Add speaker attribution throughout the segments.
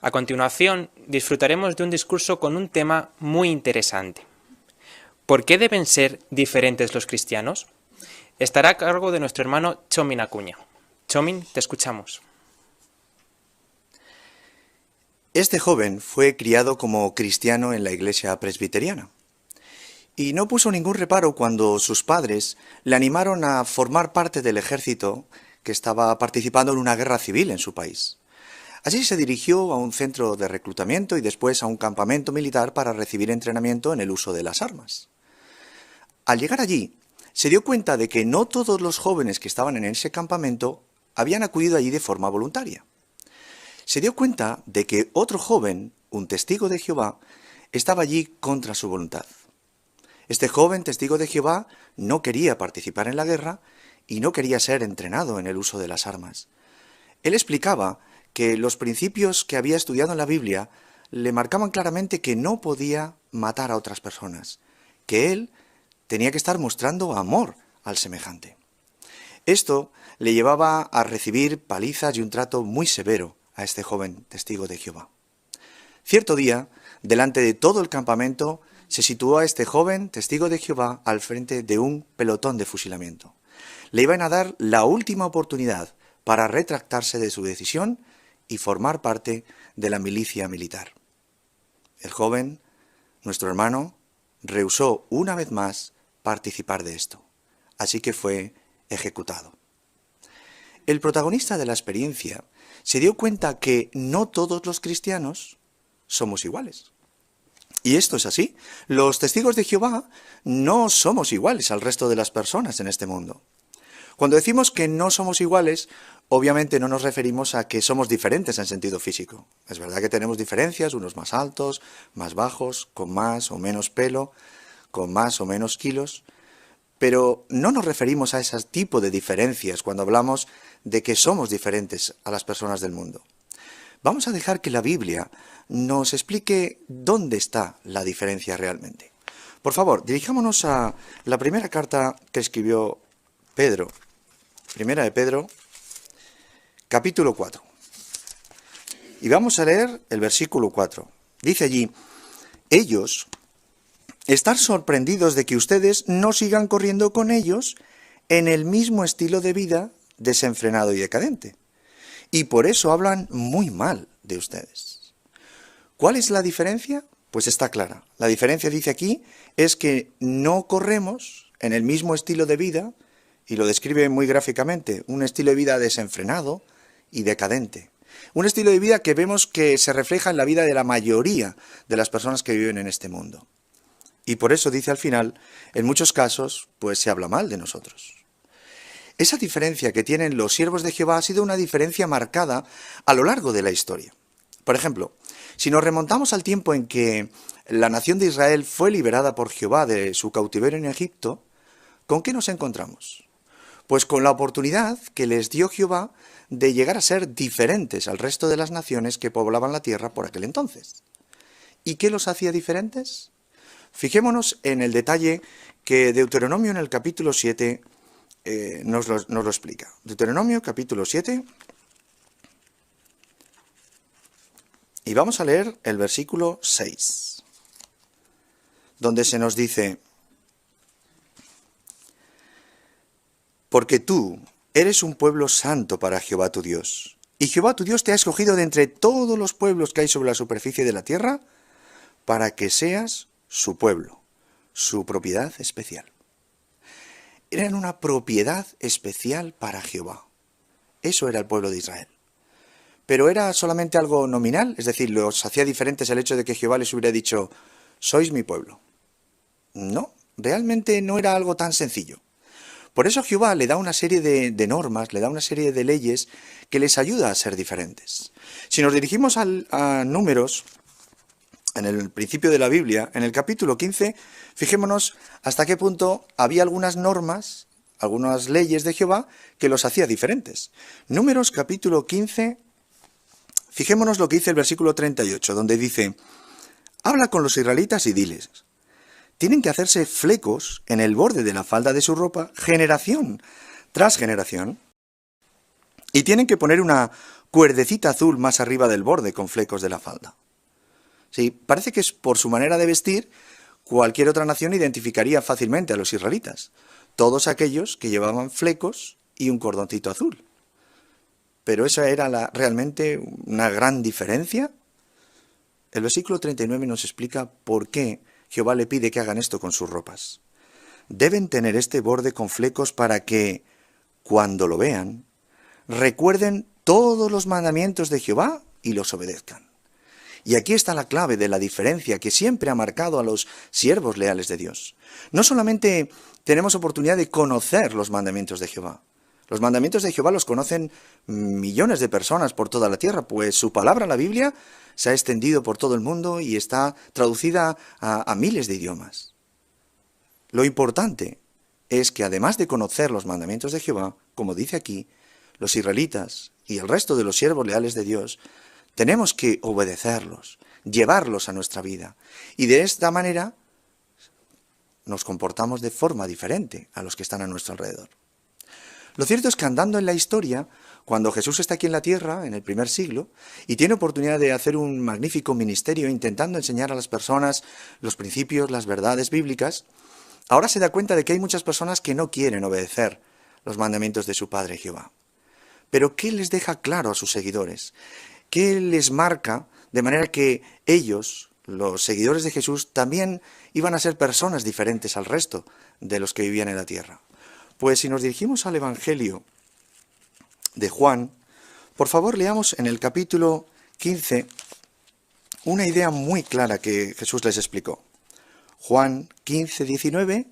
Speaker 1: A continuación, disfrutaremos de un discurso con un tema muy interesante. ¿Por qué deben ser diferentes los cristianos? Estará a cargo de nuestro hermano Chomin Acuña. Chomin, te escuchamos.
Speaker 2: Este joven fue criado como cristiano en la iglesia presbiteriana y no puso ningún reparo cuando sus padres le animaron a formar parte del ejército que estaba participando en una guerra civil en su país. Allí se dirigió a un centro de reclutamiento y después a un campamento militar para recibir entrenamiento en el uso de las armas. Al llegar allí, se dio cuenta de que no todos los jóvenes que estaban en ese campamento habían acudido allí de forma voluntaria. Se dio cuenta de que otro joven, un testigo de Jehová, estaba allí contra su voluntad. Este joven testigo de Jehová no quería participar en la guerra y no quería ser entrenado en el uso de las armas. Él explicaba que los principios que había estudiado en la Biblia le marcaban claramente que no podía matar a otras personas, que él tenía que estar mostrando amor al semejante. Esto le llevaba a recibir palizas y un trato muy severo a este joven testigo de Jehová. Cierto día, delante de todo el campamento, se situó a este joven testigo de Jehová al frente de un pelotón de fusilamiento. Le iban a dar la última oportunidad para retractarse de su decisión y formar parte de la milicia militar. El joven, nuestro hermano, rehusó una vez más participar de esto, así que fue ejecutado. El protagonista de la experiencia se dio cuenta que no todos los cristianos somos iguales. Y esto es así. Los testigos de Jehová no somos iguales al resto de las personas en este mundo. Cuando decimos que no somos iguales, obviamente no nos referimos a que somos diferentes en sentido físico. Es verdad que tenemos diferencias, unos más altos, más bajos, con más o menos pelo, con más o menos kilos, pero no nos referimos a ese tipo de diferencias cuando hablamos de que somos diferentes a las personas del mundo. Vamos a dejar que la Biblia nos explique dónde está la diferencia realmente. Por favor, dirijámonos a la primera carta que escribió Pedro. Primera de Pedro, capítulo 4. Y vamos a leer el versículo 4. Dice allí: ellos, estar sorprendidos de que ustedes no sigan corriendo con ellos en el mismo estilo de vida desenfrenado y decadente. Y por eso hablan muy mal de ustedes. ¿Cuál es la diferencia? Pues está clara. La diferencia, dice aquí, es que no corremos en el mismo estilo de vida, y lo describe muy gráficamente, un estilo de vida desenfrenado y decadente. Un estilo de vida que vemos que se refleja en la vida de la mayoría de las personas que viven en este mundo. Y por eso dice al final, en muchos casos, pues se habla mal de nosotros. Esa diferencia que tienen los siervos de Jehová ha sido una diferencia marcada a lo largo de la historia. Por ejemplo, si nos remontamos al tiempo en que la nación de Israel fue liberada por Jehová de su cautiverio en Egipto, ¿con qué nos encontramos? Pues con la oportunidad que les dio Jehová de llegar a ser diferentes al resto de las naciones que poblaban la tierra por aquel entonces. ¿Y qué los hacía diferentes? Fijémonos en el detalle que Deuteronomio en el capítulo 7 nos lo explica. Deuteronomio capítulo 7, y vamos a leer el versículo 6, donde se nos dice: porque tú eres un pueblo santo para Jehová tu Dios, y Jehová tu Dios te ha escogido de entre todos los pueblos que hay sobre la superficie de la tierra, para que seas su pueblo, su propiedad especial. Eran una propiedad especial para Jehová. Eso era el pueblo de Israel. Pero era solamente algo nominal, es decir, los hacía diferentes el hecho de que Jehová les hubiera dicho: sois mi pueblo. No, realmente no era algo tan sencillo. Por eso Jehová le da una serie de normas, le da una serie de leyes que les ayuda a ser diferentes. Si nos dirigimos a Números, en el principio de la Biblia, en el capítulo 15, fijémonos hasta qué punto había algunas normas, algunas leyes de Jehová que los hacía diferentes. Números capítulo 15, fijémonos lo que dice el versículo 38, donde dice: habla con los israelitas y diles: tienen que hacerse flecos en el borde de la falda de su ropa, generación tras generación, Y tienen que poner una cuerdecita azul más arriba del borde con flecos de la falda. Sí, parece que es por su manera de vestir, cualquier otra nación identificaría fácilmente a los israelitas. Todos aquellos que llevaban flecos y un cordoncito azul. Pero esa era realmente una gran diferencia. El versículo 39 nos explica por qué Jehová le pide que hagan esto con sus ropas. Deben tener este borde con flecos para que, cuando lo vean, recuerden todos los mandamientos de Jehová y los obedezcan. Y aquí está la clave de la diferencia que siempre ha marcado a los siervos leales de Dios. No solamente tenemos oportunidad de conocer los mandamientos de Jehová. Los mandamientos de Jehová los conocen millones de personas por toda la tierra, pues su palabra, la Biblia, se ha extendido por todo el mundo y está traducida a miles de idiomas. Lo importante es que además de conocer los mandamientos de Jehová, como dice aquí, los israelitas y el resto de los siervos leales de Dios, tenemos que obedecerlos, llevarlos a nuestra vida. Y de esta manera nos comportamos de forma diferente a los que están a nuestro alrededor. Lo cierto es que andando en la historia, cuando Jesús está aquí en la tierra, en el primer siglo, y tiene oportunidad de hacer un magnífico ministerio intentando enseñar a las personas los principios, las verdades bíblicas, ahora se da cuenta de que hay muchas personas que no quieren obedecer los mandamientos de su Padre Jehová. Pero ¿qué les deja claro a sus seguidores? ¿Qué les marca de manera que ellos, los seguidores de Jesús, también iban a ser personas diferentes al resto de los que vivían en la tierra? Pues si nos dirigimos al Evangelio de Juan, por favor leamos en el capítulo 15 una idea muy clara que Jesús les explicó. Juan 15, 19,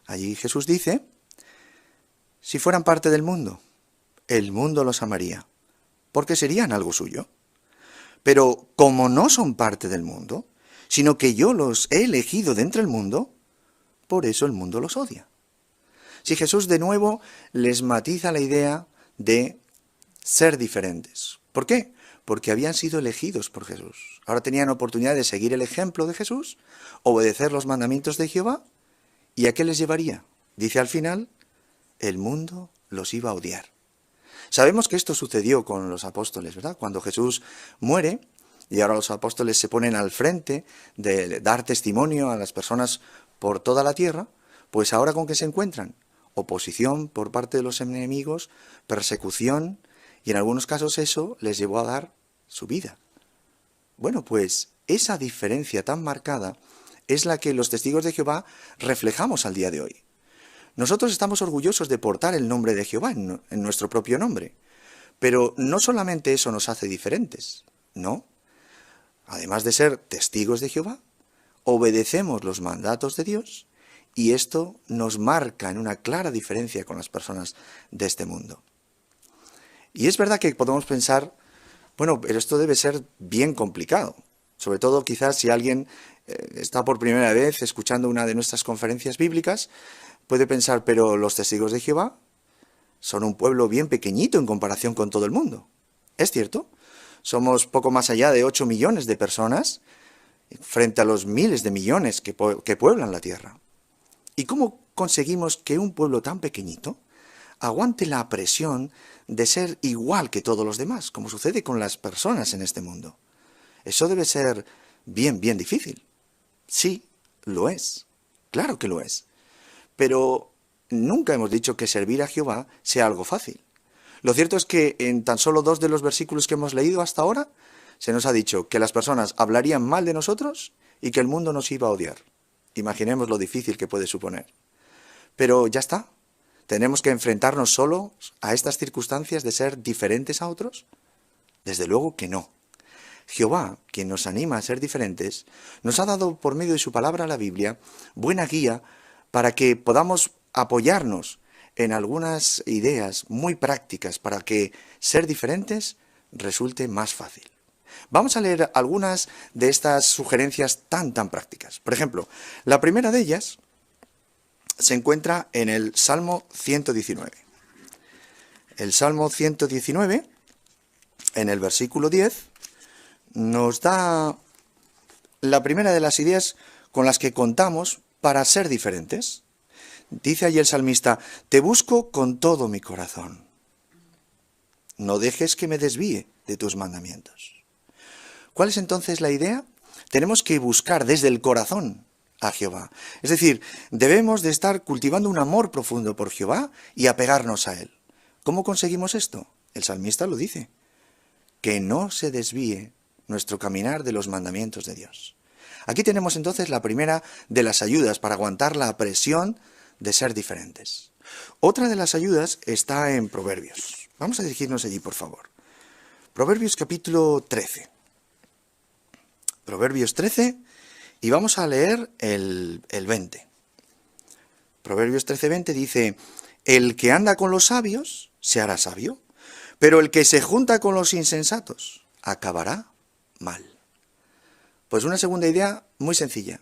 Speaker 2: allí Jesús dice: si fueran parte del mundo, el mundo los amaría, porque serían algo suyo. Pero como no son parte del mundo, sino que yo los he elegido de entre el mundo, por eso el mundo los odia. Si Jesús de nuevo les matiza la idea de ser diferentes. ¿Por qué? Porque habían sido elegidos por Jesús. Ahora tenían oportunidad de seguir el ejemplo de Jesús, obedecer los mandamientos de Jehová. ¿Y a qué les llevaría? Dice al final, el mundo los iba a odiar. Sabemos que esto sucedió con los apóstoles, ¿verdad? Cuando Jesús muere, y ahora los apóstoles se ponen al frente de dar testimonio a las personas por toda la tierra, pues ahora ¿con qué se encuentran? Oposición por parte de los enemigos, persecución, y en algunos casos eso les llevó a dar su vida. Bueno, pues esa diferencia tan marcada es la que los testigos de Jehová reflejamos al día de hoy. Nosotros estamos orgullosos de portar el nombre de Jehová en nuestro propio nombre, pero no solamente eso nos hace diferentes, no. Además de ser testigos de Jehová, obedecemos los mandatos de Dios y esto nos marca en una clara diferencia con las personas de este mundo. Y es verdad que podemos pensar, bueno, pero esto debe ser bien complicado, sobre todo quizás si alguien está por primera vez escuchando una de nuestras conferencias bíblicas, puede pensar, pero los testigos de Jehová son un pueblo bien pequeñito en comparación con todo el mundo. ¿Es cierto? Somos poco más allá de 8 millones de personas frente a los miles de millones que pueblan la tierra. ¿Y cómo conseguimos que un pueblo tan pequeñito aguante la presión de ser igual que todos los demás, como sucede con las personas en este mundo? Eso debe ser bien difícil. Sí, lo es. Claro que lo es. Pero nunca hemos dicho que servir a Jehová sea algo fácil. Lo cierto es que en tan solo 2 de los versículos que hemos leído hasta ahora, se nos ha dicho que las personas hablarían mal de nosotros y que el mundo nos iba a odiar. Imaginemos lo difícil que puede suponer. Pero ya está. ¿Tenemos que enfrentarnos solo a estas circunstancias de ser diferentes a otros? Desde luego que no. Jehová, quien nos anima a ser diferentes, nos ha dado por medio de su palabra, la Biblia, buena guía para que podamos apoyarnos en algunas ideas muy prácticas para que ser diferentes resulte más fácil. Vamos a leer algunas de estas sugerencias tan prácticas. Por ejemplo, la primera de ellas se encuentra en el Salmo 119. El Salmo 119, en el versículo 10, nos da la primera de las ideas con las que contamos para ser diferentes. Dice allí el salmista: te busco con todo mi corazón. no dejes que me desvíe de tus mandamientos. ¿Cuál es entonces la idea? Tenemos que buscar desde el corazón a Jehová. Es decir, debemos de estar cultivando un amor profundo por Jehová y apegarnos a Él. ¿Cómo conseguimos esto? El salmista lo dice, que no se desvíe nuestro caminar de los mandamientos de Dios. Aquí tenemos entonces la primera de las ayudas para aguantar la presión de ser diferentes. Otra de las ayudas está en Proverbios. Vamos a dirigirnos allí, por favor. Proverbios capítulo 13. Proverbios 13, y vamos a leer el 20. Proverbios 13:20 dice, el que anda con los sabios se hará sabio, pero el que se junta con los insensatos acabará mal. Pues una segunda idea muy sencilla.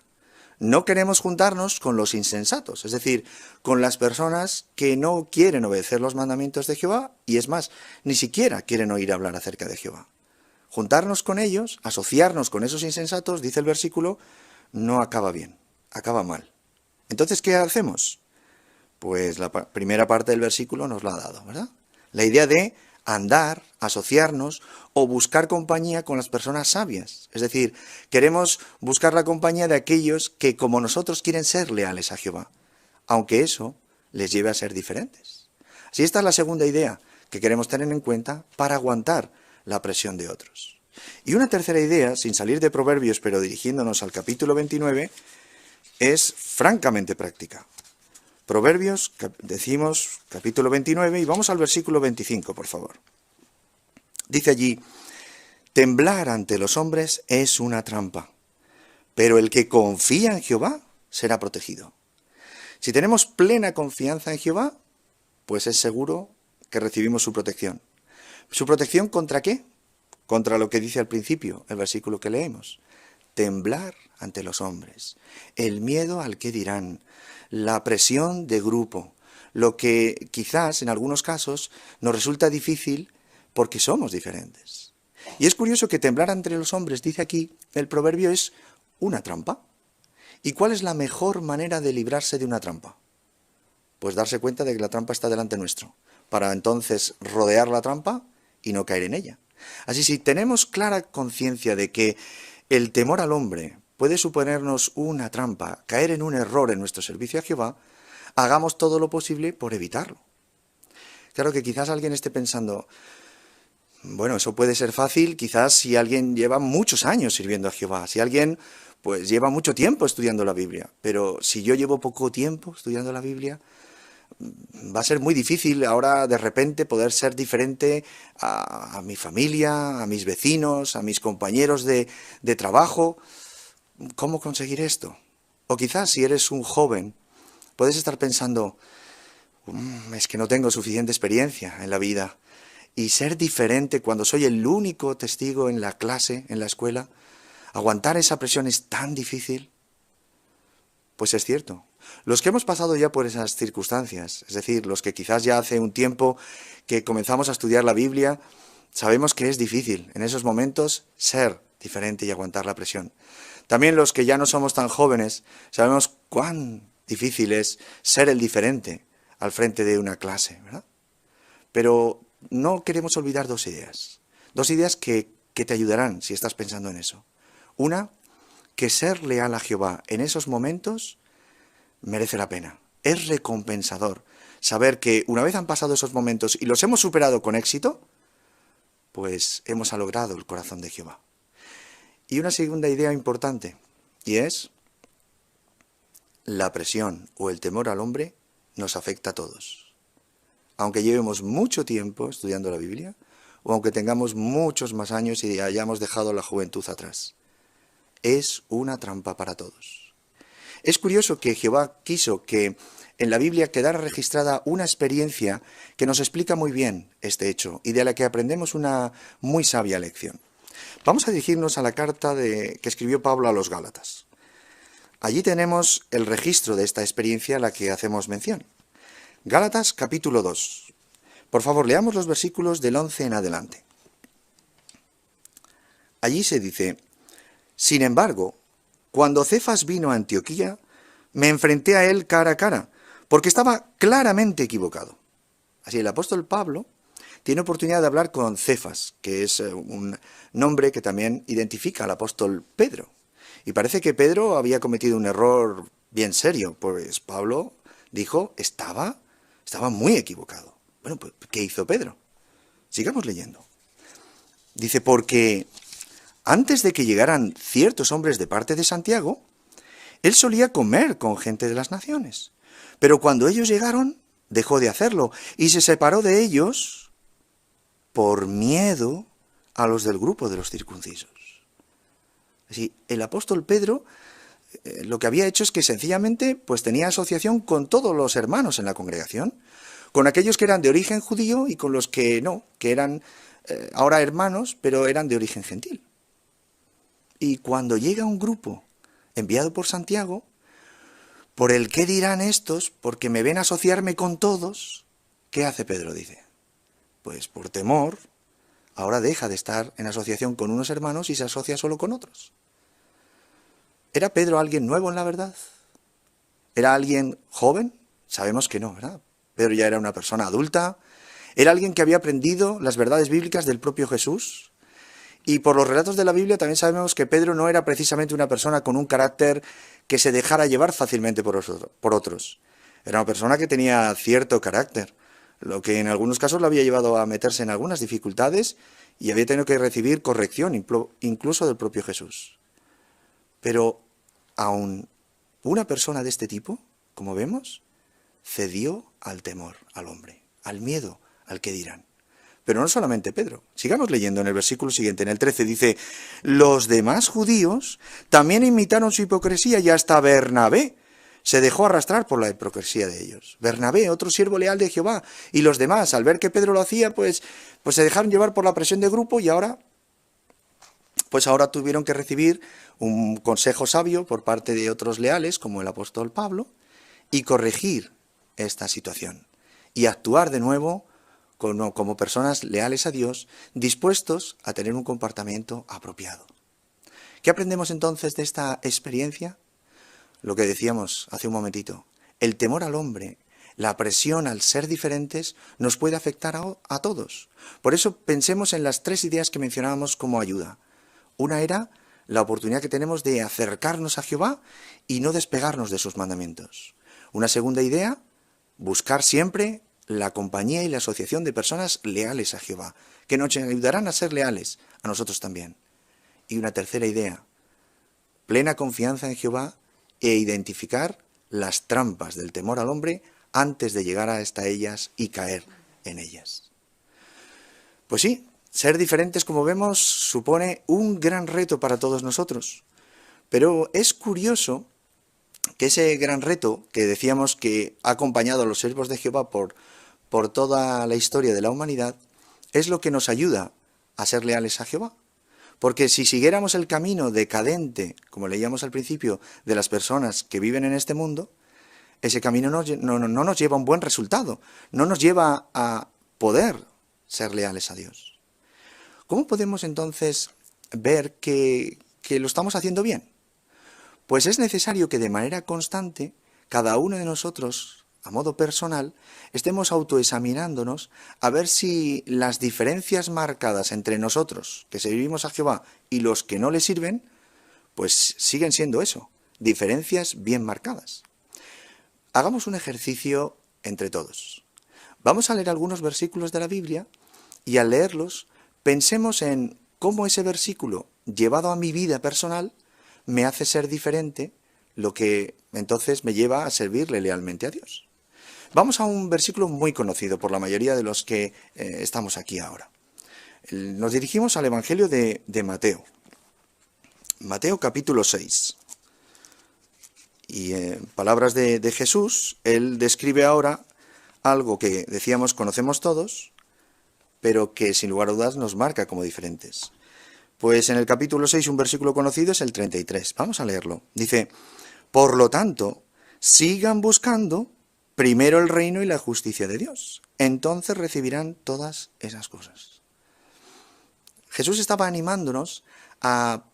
Speaker 2: No queremos juntarnos con los insensatos, es decir, con las personas que no quieren obedecer los mandamientos de Jehová y es más, ni siquiera quieren oír hablar acerca de Jehová. Juntarnos con ellos, asociarnos con esos insensatos, dice el versículo, no acaba bien, acaba mal. Entonces, ¿qué hacemos? Pues la primera parte del versículo nos la ha dado, ¿verdad? La idea de andar, asociarnos o buscar compañía con las personas sabias. Es decir, queremos buscar la compañía de aquellos que como nosotros quieren ser leales a Jehová, aunque eso les lleve a ser diferentes. Así esta es la segunda idea que queremos tener en cuenta para aguantar la presión de otros. Y una tercera idea, sin salir de Proverbios pero dirigiéndonos al capítulo 29, es francamente práctica. Proverbios, decimos, capítulo 29, y vamos al versículo 25, por favor. Dice allí, temblar ante los hombres es una trampa, pero el que confía en Jehová será protegido. Si tenemos plena confianza en Jehová, pues es seguro que recibimos su protección. ¿Su protección contra qué? Contra lo que dice al principio, el versículo que leemos. Temblar ante los hombres, el miedo al que dirán, la presión de grupo, lo que quizás en algunos casos nos resulta difícil porque somos diferentes. Y es curioso que temblar ante los hombres, dice aquí, el proverbio es una trampa. ¿Y cuál es la mejor manera de librarse de una trampa? Pues darse cuenta de que la trampa está delante nuestro, para entonces rodear la trampa y no caer en ella. Así, si tenemos clara conciencia de que el temor al hombre puede suponernos una trampa, caer en un error en nuestro servicio a Jehová, hagamos todo lo posible por evitarlo. Claro que quizás alguien esté pensando, bueno, eso puede ser fácil, quizás si alguien lleva muchos años sirviendo a Jehová, si alguien pues lleva mucho tiempo estudiando la Biblia, pero si yo llevo poco tiempo estudiando la Biblia, va a ser muy difícil ahora de repente poder ser diferente a mi familia, a mis vecinos, a mis compañeros de trabajo. ¿Cómo conseguir esto? O quizás si eres un joven, puedes estar pensando, es que no tengo suficiente experiencia en la vida. Y ser diferente cuando soy el único testigo en la clase, en la escuela, aguantar esa presión es tan difícil. Pues es cierto. Los que hemos pasado ya por esas circunstancias, es decir, los que quizás ya hace un tiempo que comenzamos a estudiar la Biblia, sabemos que es difícil en esos momentos ser diferente y aguantar la presión. También los que ya no somos tan jóvenes, sabemos cuán difícil es ser el diferente al frente de una clase, ¿verdad? Pero no queremos olvidar dos ideas que te ayudarán si estás pensando en eso. Una, que ser leal a Jehová en esos momentos merece la pena, es recompensador. Saber que una vez han pasado esos momentos y los hemos superado con éxito, pues hemos logrado el corazón de Jehová. Y una segunda idea importante, y es, la presión o el temor al hombre nos afecta a todos. Aunque llevemos mucho tiempo estudiando la Biblia, o aunque tengamos muchos más años y hayamos dejado la juventud atrás. Es una trampa para todos. Es curioso que Jehová quiso que en la Biblia quedara registrada una experiencia que nos explica muy bien este hecho y de la que aprendemos una muy sabia lección. Vamos a dirigirnos a la carta que escribió Pablo a los Gálatas. Allí tenemos el registro de esta experiencia a la que hacemos mención. Gálatas capítulo 2. Por favor, leamos los versículos del 11 en adelante. Allí se dice, sin embargo, cuando Cefas vino a Antioquía, me enfrenté a él cara a cara, porque estaba claramente equivocado. Así el apóstol Pablo tiene oportunidad de hablar con Cefas, que es un nombre que también identifica al apóstol Pedro. Y parece que Pedro había cometido un error bien serio, pues Pablo dijo, estaba muy equivocado. Bueno, pues, ¿qué hizo Pedro? Sigamos leyendo. Dice, porque antes de que llegaran ciertos hombres de parte de Santiago, él solía comer con gente de las naciones. Pero cuando ellos llegaron, dejó de hacerlo y se separó de ellos por miedo a los del grupo de los circuncisos. Así, el apóstol Pedro lo que había hecho es que sencillamente pues tenía asociación con todos los hermanos en la congregación, con aquellos que eran de origen judío y con los que no, que eran ahora hermanos, pero eran de origen gentil. Y cuando llega un grupo enviado por Santiago, por el qué dirán estos, porque me ven asociarme con todos, ¿qué hace Pedro? Dice, pues por temor, ahora deja de estar en asociación con unos hermanos y se asocia solo con otros. ¿Era Pedro alguien nuevo en la verdad? ¿Era alguien joven? Sabemos que no, ¿verdad? Pedro ya era una persona adulta. ¿Era alguien que había aprendido las verdades bíblicas del propio Jesús? Y por los relatos de la Biblia también sabemos que Pedro no era precisamente una persona con un carácter que se dejara llevar fácilmente por otros. Era una persona que tenía cierto carácter, lo que en algunos casos lo había llevado a meterse en algunas dificultades y había tenido que recibir corrección incluso del propio Jesús. Pero aún una persona de este tipo, como vemos, cedió al temor al hombre, al miedo, al que dirán. Pero no solamente Pedro. Sigamos leyendo en el versículo siguiente, en el 13, dice, los demás judíos también imitaron su hipocresía y hasta Bernabé se dejó arrastrar por la hipocresía de ellos. Bernabé, otro siervo leal de Jehová, y los demás, al ver que Pedro lo hacía, pues se dejaron llevar por la presión de grupo y ahora tuvieron que recibir un consejo sabio por parte de otros leales, como el apóstol Pablo, y corregir esta situación y actuar de nuevo como personas leales a Dios, dispuestos a tener un comportamiento apropiado. ¿Qué aprendemos entonces de esta experiencia? Lo que decíamos hace un momentito, el temor al hombre, la presión al ser diferentes, nos puede afectar a todos. Por eso pensemos en las tres ideas que mencionábamos como ayuda. Una era la oportunidad que tenemos de acercarnos a Jehová y no despegarnos de sus mandamientos. Una segunda idea, buscar siempre la compañía y la asociación de personas leales a Jehová, que nos ayudarán a ser leales a nosotros también. Y una tercera idea, plena confianza en Jehová e identificar las trampas del temor al hombre antes de llegar hasta ellas y caer en ellas. Pues sí, ser diferentes, como vemos, supone un gran reto para todos nosotros. Pero es curioso que ese gran reto que decíamos que ha acompañado a los siervos de Jehová por toda la historia de la humanidad, es lo que nos ayuda a ser leales a Jehová. Porque si siguiéramos el camino decadente, como leíamos al principio, de las personas que viven en este mundo, ese camino no nos lleva a un buen resultado, no nos lleva a poder ser leales a Dios. ¿Cómo podemos entonces ver que lo estamos haciendo bien? Pues es necesario que de manera constante, cada uno de nosotros, a modo personal, estemos autoexaminándonos a ver si las diferencias marcadas entre nosotros, que servimos a Jehová, y los que no le sirven, pues siguen siendo eso, diferencias bien marcadas. Hagamos un ejercicio entre todos. Vamos a leer algunos versículos de la Biblia y al leerlos pensemos en cómo ese versículo, llevado a mi vida personal, me hace ser diferente, lo que entonces me lleva a servirle lealmente a Dios. Vamos a un versículo muy conocido por la mayoría de los que estamos aquí ahora. Nos dirigimos al Evangelio de Mateo. Mateo capítulo 6. Y en palabras de Jesús, él describe ahora algo que decíamos conocemos todos, pero que sin lugar a dudas nos marca como diferentes. Pues en el capítulo 6 un versículo conocido es el 33. Vamos a leerlo. Dice, por lo tanto, sigan buscando primero el reino y la justicia de Dios. Entonces recibirán todas esas cosas. Jesús estaba animándonos a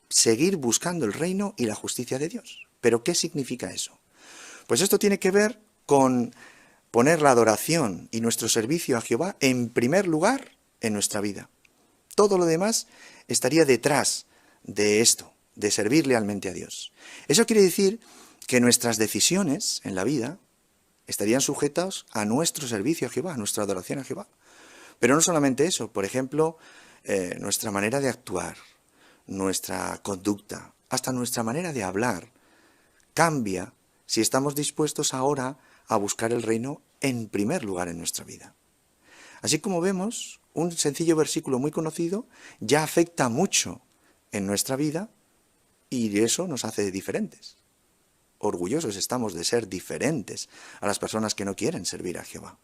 Speaker 2: seguir buscando el reino y la justicia de Dios. ¿Pero qué significa eso? Pues esto tiene que ver con poner la adoración y nuestro servicio a Jehová en primer lugar en nuestra vida. Todo lo demás estaría detrás de esto, de servir lealmente a Dios. Eso quiere decir que nuestras decisiones en la vida estarían sujetas a nuestro servicio a Jehová, a nuestra adoración a Jehová. Pero no solamente eso, por ejemplo, nuestra manera de actuar, nuestra conducta, hasta nuestra manera de hablar, cambia si estamos dispuestos ahora a buscar el reino en primer lugar en nuestra vida. Así como vemos, un sencillo versículo muy conocido ya afecta mucho en nuestra vida y eso nos hace diferentes. Orgullosos estamos de ser diferentes a las personas que no quieren servir a Jehová.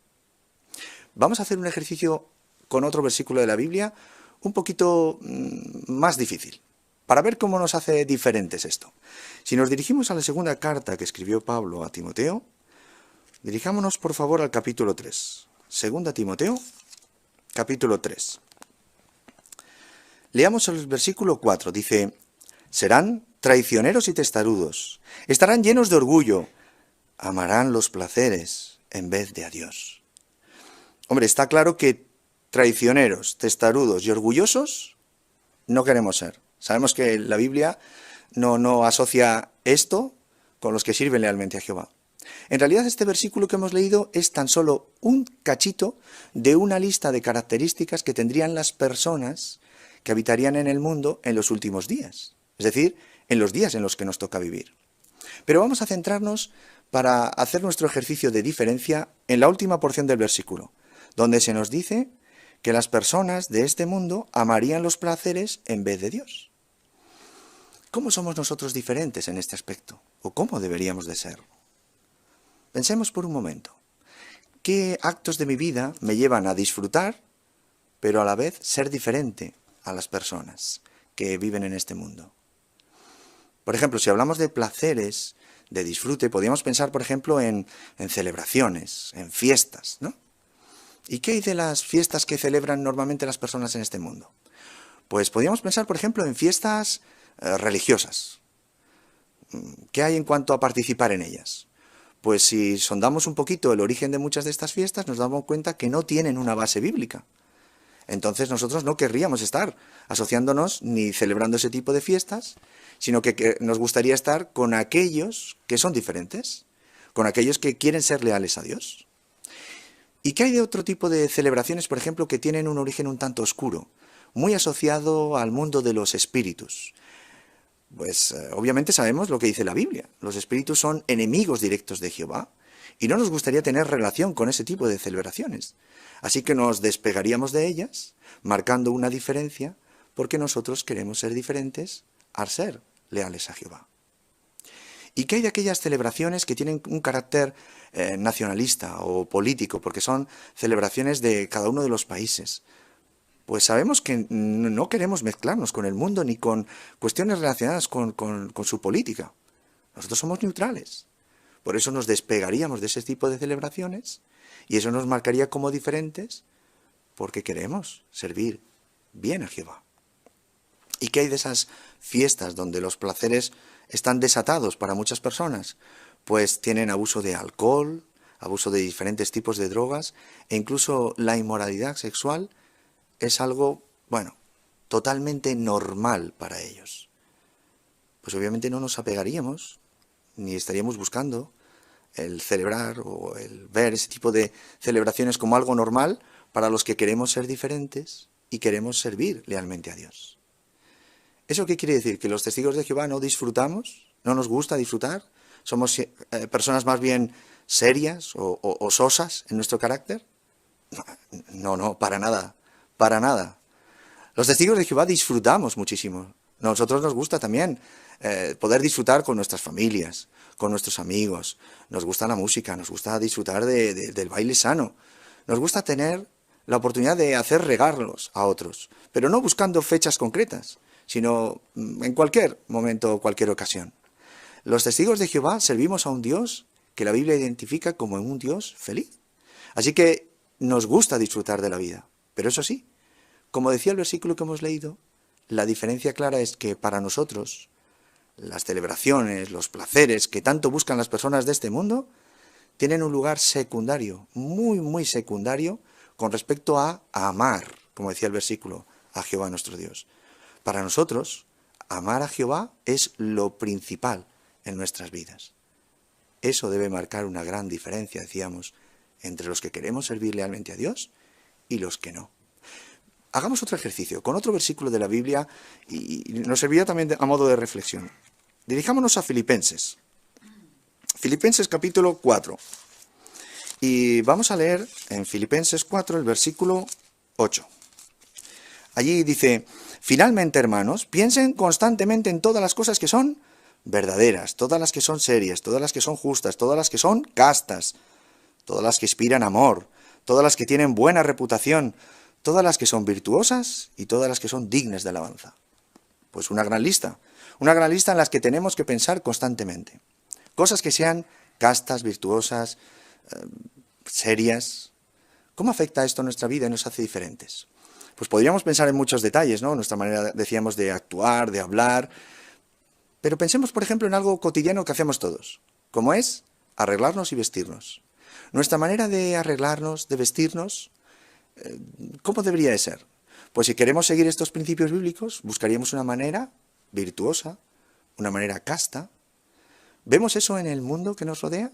Speaker 2: Vamos a hacer un ejercicio con otro versículo de la Biblia un poquito más difícil, para ver cómo nos hace diferentes esto. Si nos dirigimos a la segunda carta que escribió Pablo a Timoteo, dirijámonos por favor al capítulo 3. Segunda Timoteo, capítulo 3. Leamos el versículo 4, dice: serán traicioneros y testarudos, estarán llenos de orgullo, amarán los placeres en vez de a Dios. Hombre, está claro que traicioneros, testarudos y orgullosos no queremos ser. Sabemos que la Biblia no asocia esto con los que sirven lealmente a Jehová. En realidad este versículo que hemos leído es tan solo un cachito de una lista de características que tendrían las personas que habitarían en el mundo en los últimos días, es decir, en los días en los que nos toca vivir. Pero vamos a centrarnos para hacer nuestro ejercicio de diferencia en la última porción del versículo, donde se nos dice que las personas de este mundo amarían los placeres en vez de Dios. ¿Cómo somos nosotros diferentes en este aspecto? ¿O cómo deberíamos de ser? Pensemos por un momento. ¿Qué actos de mi vida me llevan a disfrutar, pero a la vez ser diferente a las personas que viven en este mundo? Por ejemplo, si hablamos de placeres, de disfrute, podríamos pensar, por ejemplo, en celebraciones, en fiestas, ¿no? ¿Y qué hay de las fiestas que celebran normalmente las personas en este mundo? Pues podríamos pensar, por ejemplo, en fiestas religiosas. ¿Qué hay en cuanto a participar en ellas? Pues si sondamos un poquito el origen de muchas de estas fiestas, nos damos cuenta que no tienen una base bíblica. Entonces nosotros no querríamos estar asociándonos ni celebrando ese tipo de fiestas, sino que nos gustaría estar con aquellos que son diferentes, con aquellos que quieren ser leales a Dios. ¿Y qué hay de otro tipo de celebraciones, por ejemplo, que tienen un origen un tanto oscuro, muy asociado al mundo de los espíritus? Pues obviamente sabemos lo que dice la Biblia. Los espíritus son enemigos directos de Jehová y no nos gustaría tener relación con ese tipo de celebraciones. Así que nos despegaríamos de ellas, marcando una diferencia, porque nosotros queremos ser diferentes al ser leales a Jehová. ¿Y qué hay de aquellas celebraciones que tienen un carácter nacionalista o político, porque son celebraciones de cada uno de los países? Pues sabemos que no queremos mezclarnos con el mundo ni con cuestiones relacionadas con su política. Nosotros somos neutrales. Por eso nos despegaríamos de ese tipo de celebraciones y eso nos marcaría como diferentes porque queremos servir bien a Jehová. ¿Y qué hay de esas fiestas donde los placeres están desatados para muchas personas? Pues tienen abuso de alcohol, abuso de diferentes tipos de drogas e incluso la inmoralidad sexual es algo, totalmente normal para ellos. Pues obviamente no nos apegaríamos, ni estaríamos buscando el celebrar o el ver ese tipo de celebraciones como algo normal para los que queremos ser diferentes y queremos servir lealmente a Dios. ¿Eso qué quiere decir? ¿Que los testigos de Jehová no disfrutamos? ¿No nos gusta disfrutar? ¿Somos personas más bien serias o sosas en nuestro carácter? No, para nada. Para nada. Los testigos de Jehová disfrutamos muchísimo. Nosotros nos gusta también poder disfrutar con nuestras familias, con nuestros amigos. Nos gusta la música, nos gusta disfrutar del baile sano. Nos gusta tener la oportunidad de hacer regalos a otros, pero no buscando fechas concretas, sino en cualquier momento o cualquier ocasión. Los testigos de Jehová servimos a un Dios que la Biblia identifica como un Dios feliz. Así que nos gusta disfrutar de la vida. Pero eso sí, como decía el versículo que hemos leído, la diferencia clara es que para nosotros las celebraciones, los placeres que tanto buscan las personas de este mundo, tienen un lugar secundario, muy, muy secundario, con respecto a amar, como decía el versículo, a Jehová nuestro Dios. Para nosotros, amar a Jehová es lo principal en nuestras vidas. Eso debe marcar una gran diferencia, decíamos, entre los que queremos servir lealmente a Dios y los que no. Hagamos otro ejercicio, con otro versículo de la Biblia, y nos servirá también a modo de reflexión. Dirijámonos a Filipenses. Filipenses capítulo 4. Y vamos a leer en Filipenses 4 el versículo 8. Allí dice: finalmente, hermanos, piensen constantemente en todas las cosas que son verdaderas, todas las que son serias, todas las que son justas, todas las que son castas, todas las que inspiran amor, todas las que tienen buena reputación, todas las que son virtuosas y todas las que son dignas de alabanza. Pues una gran lista en las que tenemos que pensar constantemente. Cosas que sean castas, virtuosas, serias. ¿Cómo afecta esto a nuestra vida y nos hace diferentes? Pues podríamos pensar en muchos detalles, ¿no? Nuestra manera, decíamos, de actuar, de hablar. Pero pensemos, por ejemplo, en algo cotidiano que hacemos todos, como es arreglarnos y vestirnos. Nuestra manera de arreglarnos, de vestirnos, ¿cómo debería de ser? Pues si queremos seguir estos principios bíblicos, buscaríamos una manera virtuosa, una manera casta. ¿Vemos eso en el mundo que nos rodea?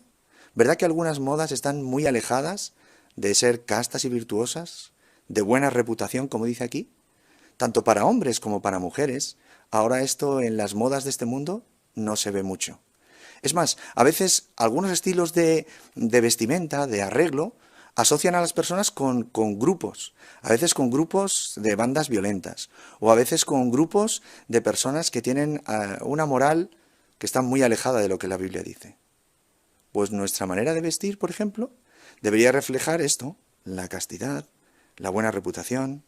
Speaker 2: ¿Verdad que algunas modas están muy alejadas de ser castas y virtuosas, de buena reputación, como dice aquí? Tanto para hombres como para mujeres, ahora esto en las modas de este mundo no se ve mucho. Es más, a veces algunos estilos de vestimenta, de arreglo, asocian a las personas con grupos, a veces con grupos de bandas violentas, o a veces con grupos de personas que tienen una moral que está muy alejada de lo que la Biblia dice. Pues nuestra manera de vestir, por ejemplo, debería reflejar esto, la castidad, la buena reputación,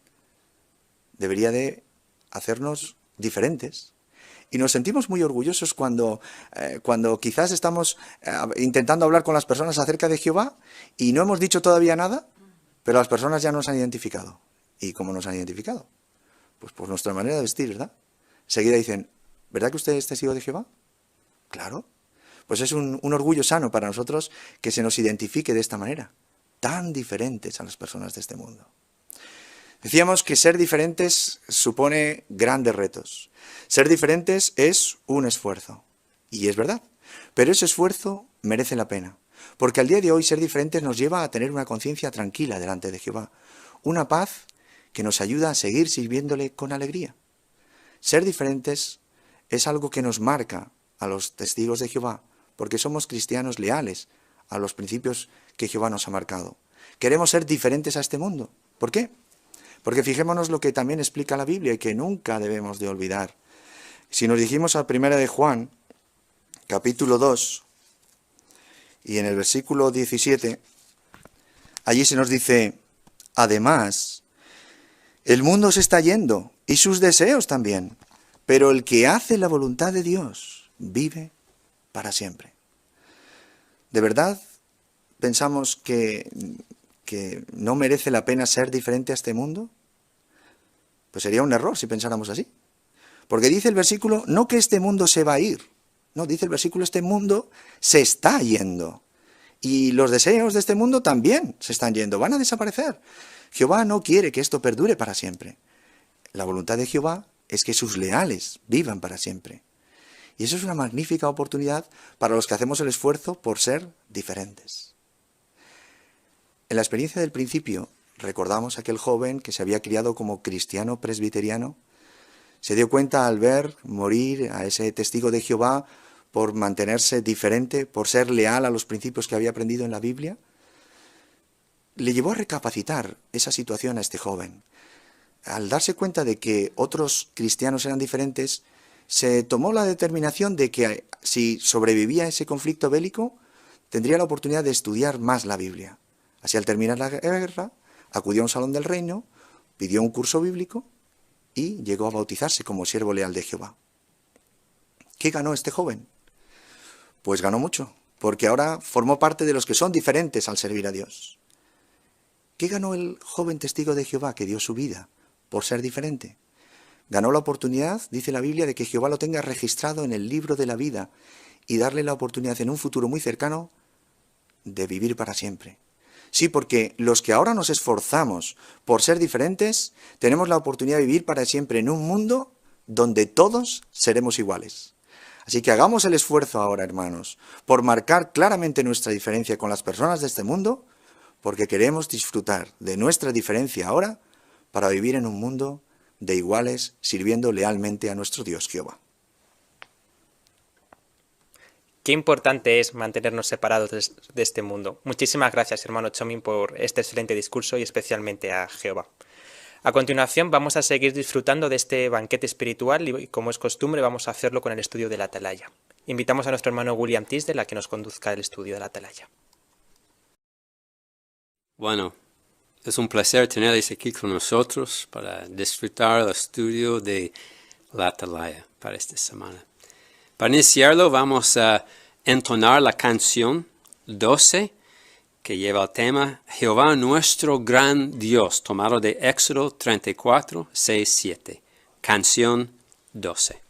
Speaker 2: debería de hacernos diferentes. Y nos sentimos muy orgullosos cuando quizás estamos intentando hablar con las personas acerca de Jehová y no hemos dicho todavía nada, pero las personas ya nos han identificado. ¿Y cómo nos han identificado? Pues por nuestra manera de vestir, ¿verdad? Enseguida dicen: ¿verdad que usted es testigo de Jehová? Claro. Pues es un orgullo sano para nosotros que se nos identifique de esta manera, tan diferentes a las personas de este mundo. Decíamos que ser diferentes supone grandes retos. Ser diferentes es un esfuerzo, y es verdad, pero ese esfuerzo merece la pena, porque al día de hoy ser diferentes nos lleva a tener una conciencia tranquila delante de Jehová, una paz que nos ayuda a seguir sirviéndole con alegría. Ser diferentes es algo que nos marca a los testigos de Jehová, porque somos cristianos leales a los principios que Jehová nos ha marcado. Queremos ser diferentes a este mundo. ¿Por qué? Porque fijémonos lo que también explica la Biblia y que nunca debemos de olvidar. Si nos dirigimos a 1 de Juan, capítulo 2, y en el versículo 17, allí se nos dice: además, el mundo se está yendo y sus deseos también, pero el que hace la voluntad de Dios vive para siempre. ¿De verdad pensamos que no merece la pena ser diferente a este mundo? Pues sería un error si pensáramos así. Porque dice el versículo, no que este mundo se va a ir. No, dice el versículo, este mundo se está yendo. Y los deseos de este mundo también se están yendo, van a desaparecer. Jehová no quiere que esto perdure para siempre. La voluntad de Jehová es que sus leales vivan para siempre. Y eso es una magnífica oportunidad para los que hacemos el esfuerzo por ser diferentes. En la experiencia del principio, recordamos a aquel joven que se había criado como cristiano presbiteriano, se dio cuenta al ver morir a ese testigo de Jehová por mantenerse diferente, por ser leal a los principios que había aprendido en la Biblia. Le llevó a recapacitar esa situación a este joven. Al darse cuenta de que otros cristianos eran diferentes, se tomó la determinación de que si sobrevivía a ese conflicto bélico, tendría la oportunidad de estudiar más la Biblia. Así, al terminar la guerra, acudió a un salón del reino, pidió un curso bíblico y llegó a bautizarse como siervo leal de Jehová. ¿Qué ganó este joven? Pues ganó mucho, porque ahora formó parte de los que son diferentes al servir a Dios. ¿Qué ganó el joven testigo de Jehová que dio su vida por ser diferente? Ganó la oportunidad, dice la Biblia, de que Jehová lo tenga registrado en el libro de la vida y darle la oportunidad en un futuro muy cercano de vivir para siempre. Sí, porque los que ahora nos esforzamos por ser diferentes, tenemos la oportunidad de vivir para siempre en un mundo donde todos seremos iguales. Así que hagamos el esfuerzo ahora, hermanos, por marcar claramente nuestra diferencia con las personas de este mundo, porque queremos disfrutar de nuestra diferencia ahora para vivir en un mundo de iguales, sirviendo lealmente a nuestro Dios Jehová.
Speaker 1: Qué importante es mantenernos separados de este mundo. Muchísimas gracias, hermano Chomin, por este excelente discurso y especialmente a Jehová. A continuación vamos a seguir disfrutando de este banquete espiritual y, como es costumbre, vamos a hacerlo con el estudio de la Atalaya. Invitamos a nuestro hermano William Tisdale a que nos conduzca el estudio de la Atalaya.
Speaker 3: Bueno, es un placer tenerles aquí con nosotros para disfrutar el estudio de la Atalaya para esta semana. Para iniciarlo vamos a entonar la canción 12 que lleva el tema Jehová nuestro gran Dios, tomado de Éxodo 34, 6, 7. Canción 12.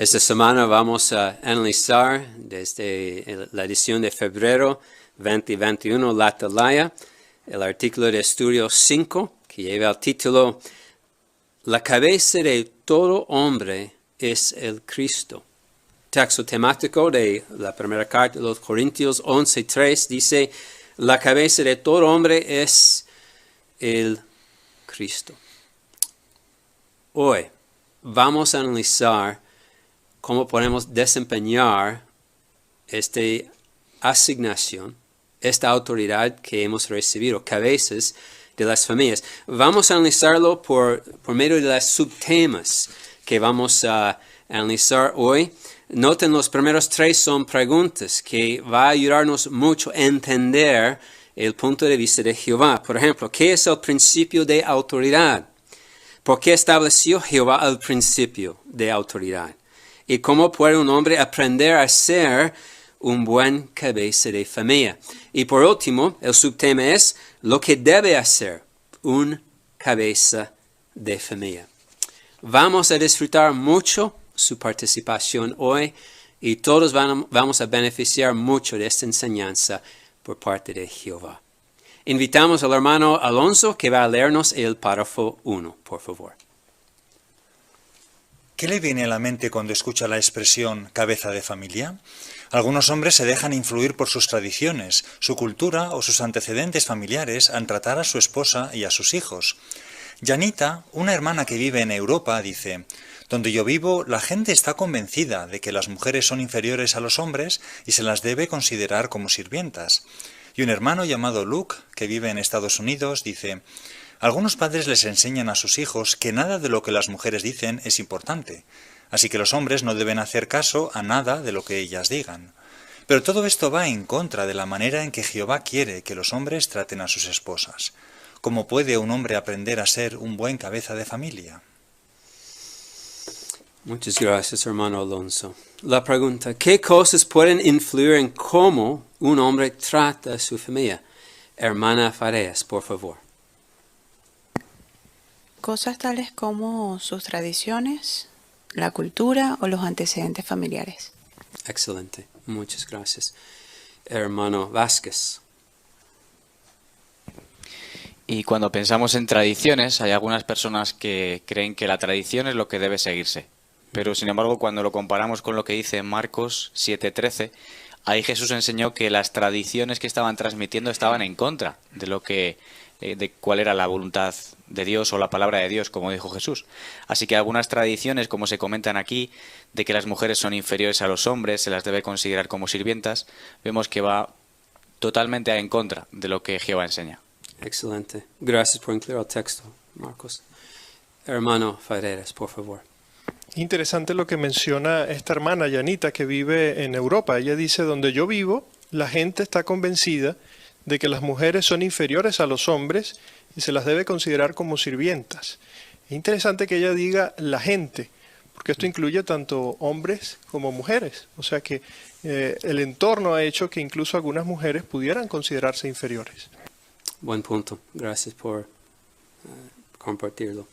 Speaker 3: Esta semana vamos a analizar desde la edición de febrero 2021 la Atalaya, el artículo de estudio 5 que lleva el título La cabeza de todo hombre es el Cristo. Texto temático de la primera carta de los Corintios 11:3 dice, la cabeza de todo hombre es el Cristo. Hoy vamos a analizar cómo podemos desempeñar esta asignación, esta autoridad que hemos recibido, cabezas de las familias. Vamos a analizarlo por medio de los subtemas que vamos a analizar hoy. Noten, los primeros 3 son preguntas que va a ayudarnos mucho a entender el punto de vista de Jehová. Por ejemplo, ¿qué es el principio de autoridad? ¿Por qué estableció Jehová el principio de autoridad? ¿Y cómo puede un hombre aprender a ser un buen cabeza de familia? Y por último, el subtema es lo que debe hacer un cabeza de familia. Vamos a disfrutar mucho su participación hoy y todos vamos a beneficiar mucho de esta enseñanza por parte de Jehová. Invitamos al hermano Alonso que va a leernos el párrafo 1, por favor.
Speaker 4: ¿Qué le viene a la mente cuando escucha la expresión cabeza de familia? Algunos hombres se dejan influir por sus tradiciones, su cultura o sus antecedentes familiares al tratar a su esposa y a sus hijos. Janita, una hermana que vive en Europa, dice: donde yo vivo, la gente está convencida de que las mujeres son inferiores a los hombres y se las debe considerar como sirvientas. Y un hermano llamado Luke, que vive en Estados Unidos, dice: algunos padres les enseñan a sus hijos que nada de lo que las mujeres dicen es importante, así que los hombres no deben hacer caso a nada de lo que ellas digan. Pero todo esto va en contra de la manera en que Jehová quiere que los hombres traten a sus esposas. ¿Cómo puede un hombre aprender a ser un buen cabeza de familia?
Speaker 3: Muchas gracias, hermano Alonso. La pregunta: ¿qué cosas pueden influir en cómo un hombre trata a su familia? Hermana Fareas, por favor.
Speaker 5: Cosas tales como sus tradiciones, la cultura o los antecedentes familiares.
Speaker 3: Excelente, muchas gracias. Hermano Vázquez.
Speaker 6: Y cuando pensamos en tradiciones, hay algunas personas que creen que la tradición es lo que debe seguirse. Pero sin embargo, cuando lo comparamos con lo que dice Marcos 7:13, ahí Jesús enseñó que las tradiciones que estaban transmitiendo estaban en contra de lo que de cuál era la voluntad de Dios o la palabra de Dios, como dijo Jesús. Así que algunas tradiciones, como se comentan aquí, de que las mujeres son inferiores a los hombres, se las debe considerar como sirvientas, vemos que va totalmente en contra de lo que Jehová enseña.
Speaker 3: Excelente. Gracias por incluir el texto, Marcos. Hermano Fareras, por favor.
Speaker 7: Interesante lo que menciona esta hermana Janita que vive en Europa. Ella dice: donde yo vivo, la gente está convencida de que las mujeres son inferiores a los hombres y se las debe considerar como sirvientas. Es interesante que ella diga la gente, porque esto incluye tanto hombres como mujeres. O sea que el entorno ha hecho que incluso algunas mujeres pudieran considerarse inferiores.
Speaker 3: Buen punto. Gracias por compartirlo.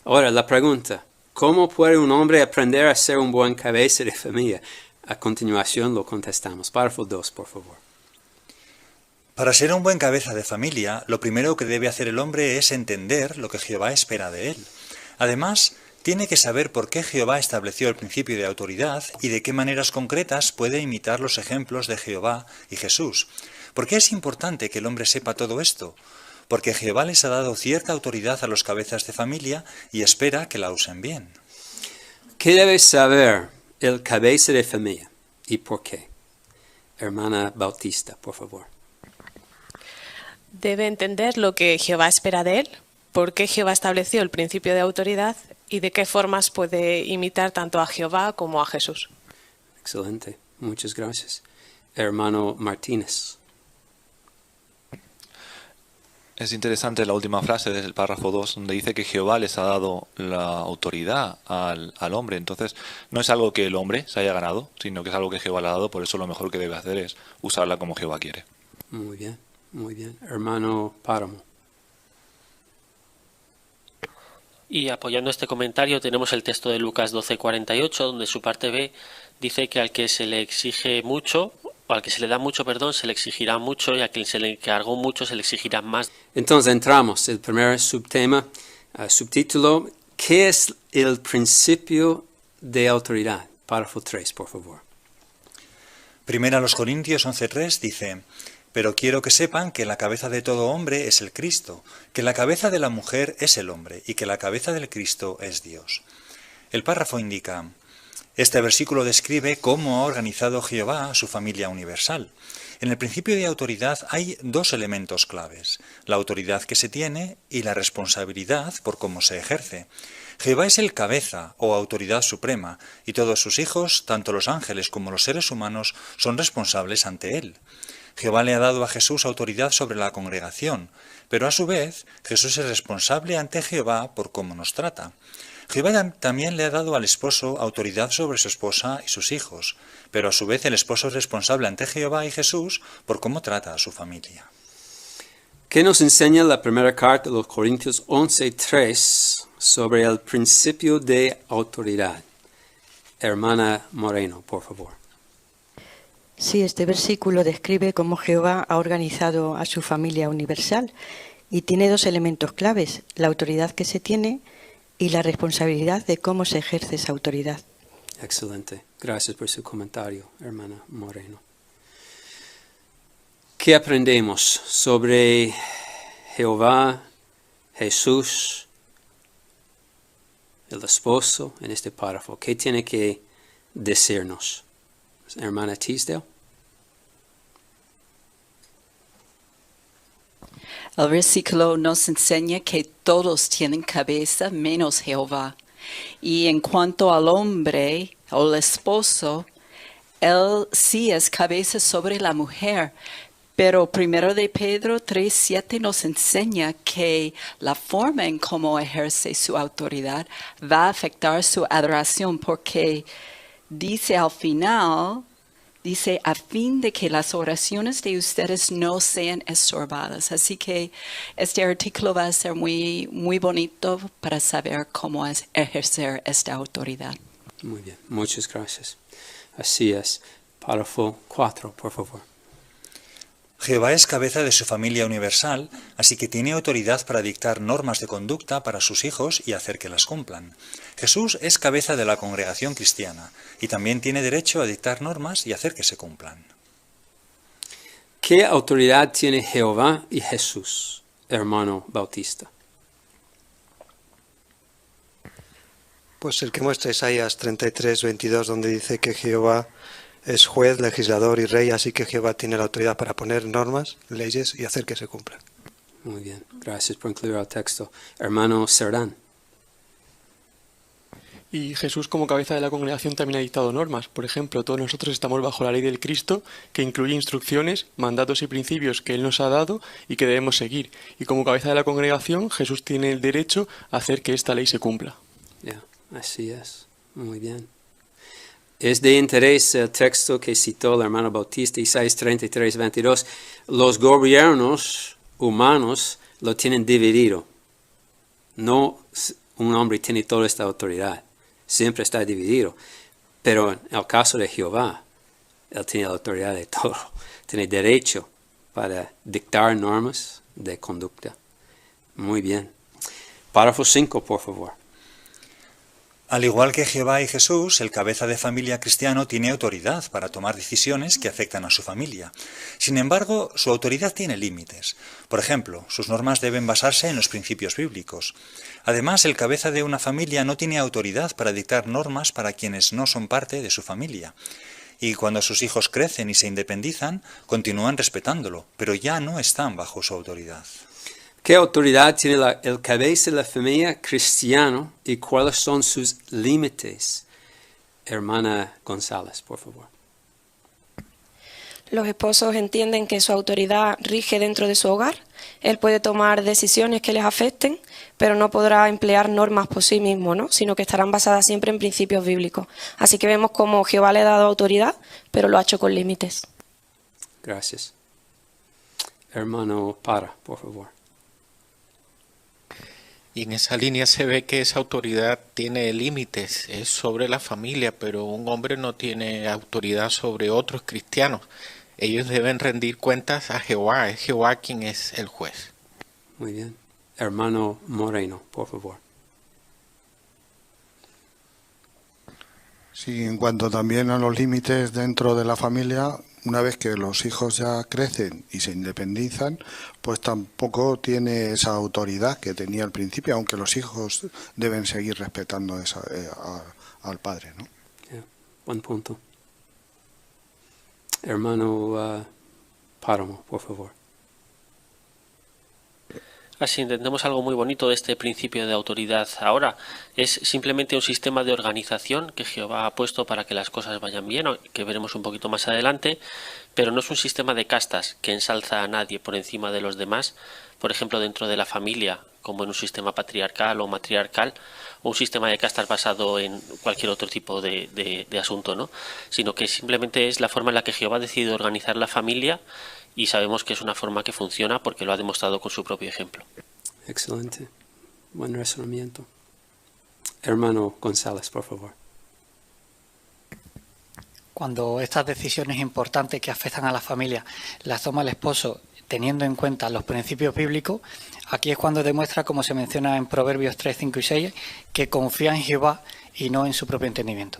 Speaker 3: Ahora, la pregunta: ¿cómo puede un hombre aprender a ser un buen cabeza de familia? A continuación lo contestamos. Párrafo 2, por favor.
Speaker 4: Para ser un buen cabeza de familia, lo primero que debe hacer el hombre es entender lo que Jehová espera de él. Además, tiene que saber por qué Jehová estableció el principio de autoridad y de qué maneras concretas puede imitar los ejemplos de Jehová y Jesús. ¿Por qué es importante que el hombre sepa todo esto? Porque Jehová les ha dado cierta autoridad a los cabezas de familia y espera que la usen bien.
Speaker 3: ¿Qué debe saber el cabeza de familia y por qué? Hermana Bautista, por favor.
Speaker 8: Debe entender lo que Jehová espera de él, por qué Jehová estableció el principio de autoridad y de qué formas puede imitar tanto a Jehová como a Jesús.
Speaker 3: Excelente, muchas gracias. Hermano Martínez.
Speaker 9: Es interesante la última frase del párrafo 2, donde dice que Jehová les ha dado la autoridad al hombre. Entonces, no es algo que el hombre se haya ganado, sino que es algo que Jehová le ha dado, por eso lo mejor que debe hacer es usarla como Jehová quiere.
Speaker 3: Muy bien, muy bien. Hermano Páramo.
Speaker 10: Y apoyando este comentario tenemos el texto de Lucas 12:48, donde su parte B dice que al que se le exige mucho, o al que se le da mucho, se le exigirá mucho, y a quien se le encargó mucho se le exigirá más.
Speaker 3: Entonces entramos, el primer subtema, subtítulo: ¿qué es el principio de autoridad? Párrafo 3, por favor.
Speaker 4: Primera a los Corintios 11:3 dice: pero quiero que sepan que la cabeza de todo hombre es el Cristo, que la cabeza de la mujer es el hombre, y que la cabeza del Cristo es Dios. El párrafo indica: este versículo describe cómo ha organizado Jehová su familia universal. En el principio de autoridad hay dos elementos claves: la autoridad que se tiene y la responsabilidad por cómo se ejerce. Jehová es el cabeza o autoridad suprema, y todos sus hijos, tanto los ángeles como los seres humanos, son responsables ante él. Jehová le ha dado a Jesús autoridad sobre la congregación, pero a su vez Jesús es responsable ante Jehová por cómo nos trata. Jehová también le ha dado al esposo autoridad sobre su esposa y sus hijos, pero a su vez el esposo es responsable ante Jehová y Jesús por cómo trata a su familia.
Speaker 3: ¿Qué nos enseña la primera carta de los Corintios 11:3 sobre el principio de autoridad? Hermana Moreno, por favor.
Speaker 11: Sí, este versículo describe cómo Jehová ha organizado a su familia universal y tiene dos elementos claves: la autoridad que se tiene y la responsabilidad de cómo se ejerce esa autoridad.
Speaker 3: Excelente. Gracias por su comentario, hermana Moreno. ¿Qué aprendemos sobre Jehová, Jesús el esposo en este párrafo. ¿Qué tiene que decirnos? Hermana Tisdale.
Speaker 12: El versículo nos enseña que todos tienen cabeza menos Jehová. Y en cuanto al hombre o el esposo, él sí es cabeza sobre la mujer. Pero 1 de Pedro 3:7 nos enseña que la forma en cómo ejerce su autoridad va a afectar su adoración, porque dice al final, dice, a fin de que las oraciones de ustedes no sean estorbadas. Así que este artículo va a ser muy, muy bonito para saber cómo es ejercer esta autoridad.
Speaker 3: Muy bien, muchas gracias. Así es. Párrafo 4, por favor.
Speaker 4: Jehová es cabeza de su familia universal, así que tiene autoridad para dictar normas de conducta para sus hijos y hacer que las cumplan. Jesús es cabeza de la congregación cristiana y también tiene derecho a dictar normas y hacer que se cumplan.
Speaker 3: ¿Qué autoridad tiene Jehová y Jesús, hermano Bautista?
Speaker 13: Pues el que muestra Isaías 33:22, donde dice que Jehová es juez, legislador y rey, así que Jehová tiene la autoridad para poner normas, leyes y hacer que se cumplan.
Speaker 3: Muy bien, gracias por incluir el texto. Hermano Cerdán.
Speaker 14: Y Jesús, como cabeza de la congregación, también ha dictado normas. Por ejemplo, todos nosotros estamos bajo la ley del Cristo, que incluye instrucciones, mandatos y principios que Él nos ha dado y que debemos seguir. Y como cabeza de la congregación, Jesús tiene el derecho a hacer que esta ley se cumpla.
Speaker 3: Ya, así es. Muy bien. Es de interés el texto que citó el hermano Bautista, Isaías 33:22. Los gobiernos humanos lo tienen dividido. No un hombre tiene toda esta autoridad. Siempre está dividido. Pero en el caso de Jehová, Él tiene la autoridad de todo. Tiene derecho para dictar normas de conducta. Muy bien. Párrafo 5, por favor.
Speaker 4: Al igual que Jehová y Jesús, el cabeza de familia cristiano tiene autoridad para tomar decisiones que afectan a su familia. Sin embargo, su autoridad tiene límites. Por ejemplo, sus normas deben basarse en los principios bíblicos. Además, el cabeza de una familia no tiene autoridad para dictar normas para quienes no son parte de su familia. Y cuando sus hijos crecen y se independizan, continúan respetándolo, pero ya no están bajo su autoridad.
Speaker 3: ¿Qué autoridad tiene el cabeza de la familia cristiano y cuáles son sus límites? Hermana González, por favor.
Speaker 15: Los esposos entienden que su autoridad rige dentro de su hogar. Él puede tomar decisiones que les afecten, pero no podrá emplear normas por sí mismo, ¿no? Sino que estarán basadas siempre en principios bíblicos. Así que vemos cómo Jehová le ha dado autoridad, pero lo ha hecho con límites.
Speaker 3: Gracias. Hermano Para, por favor.
Speaker 16: Y en esa línea se ve que esa autoridad tiene límites, es sobre la familia, pero un hombre no tiene autoridad sobre otros cristianos. Ellos deben rendir cuentas a Jehová, es Jehová quien es el juez.
Speaker 3: Muy bien. Hermano Moreno, por favor.
Speaker 17: Sí, en cuanto también a los límites dentro de la familia, una vez que los hijos ya crecen y se independizan, pues tampoco tiene esa autoridad que tenía al principio, aunque los hijos deben seguir respetando al padre, ¿no?
Speaker 3: Buen punto. Hermano Páramo, por favor.
Speaker 10: Así entendemos algo muy bonito de este principio de autoridad ahora. Es simplemente un sistema de organización que Jehová ha puesto para que las cosas vayan bien, que veremos un poquito más adelante, pero no es un sistema de castas que ensalza a nadie por encima de los demás, por ejemplo dentro de la familia, como en un sistema patriarcal o matriarcal, o un sistema de castas basado en cualquier otro tipo de asunto, ¿no? Sino que simplemente es la forma en la que Jehová ha decidido organizar la familia. Y sabemos que es una forma que funciona porque lo ha demostrado con su propio ejemplo.
Speaker 3: Excelente. Buen razonamiento. Hermano González, por favor.
Speaker 18: Cuando estas decisiones importantes que afectan a la familia las toma el esposo teniendo en cuenta los principios bíblicos, aquí es cuando demuestra, como se menciona en Proverbios 3, 5 y 6, que confía en Jehová y no en su propio entendimiento.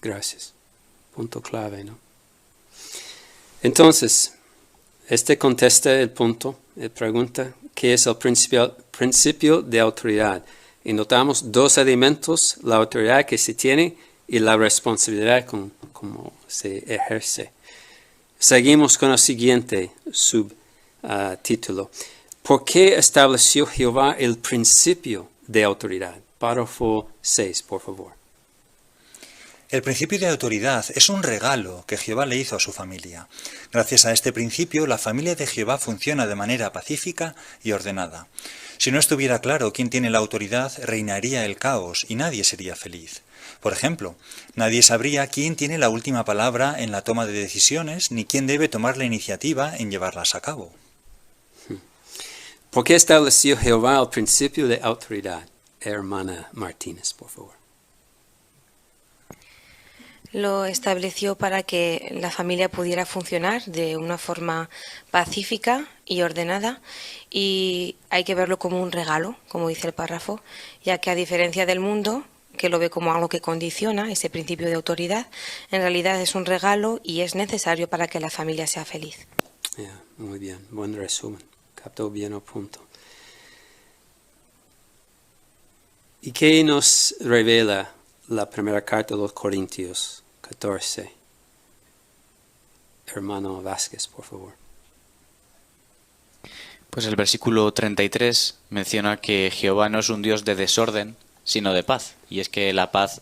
Speaker 3: Gracias. Punto clave, ¿no? Entonces, contesta el punto, pregunta, ¿qué es el principio de autoridad? Y notamos dos elementos, la autoridad que se tiene y la responsabilidad como se ejerce. Seguimos con el siguiente subtítulo. ¿Por qué estableció Jehová el principio de autoridad? Párrafo 6, por favor.
Speaker 4: El principio de autoridad es un regalo que Jehová le hizo a su familia. Gracias a este principio, la familia de Jehová funciona de manera pacífica y ordenada. Si no estuviera claro quién tiene la autoridad, reinaría el caos y nadie sería feliz. Por ejemplo, nadie sabría quién tiene la última palabra en la toma de decisiones ni quién debe tomar la iniciativa en llevarlas a cabo.
Speaker 3: ¿Por qué estableció Jehová el principio de autoridad? Hermana Martínez, por favor.
Speaker 19: Lo estableció para que la familia pudiera funcionar de una forma pacífica y ordenada, y hay que verlo como un regalo, como dice el párrafo, ya que a diferencia del mundo, que lo ve como algo que condiciona ese principio de autoridad, en realidad es un regalo y es necesario para que la familia sea feliz.
Speaker 3: Muy bien, buen resumen, captó bien el punto. ¿Y qué nos revela la primera carta de los Corintios 14? Hermano Vázquez, por favor.
Speaker 6: Pues el versículo 33 menciona que Jehová no es un Dios de desorden, sino de paz. Y es que la paz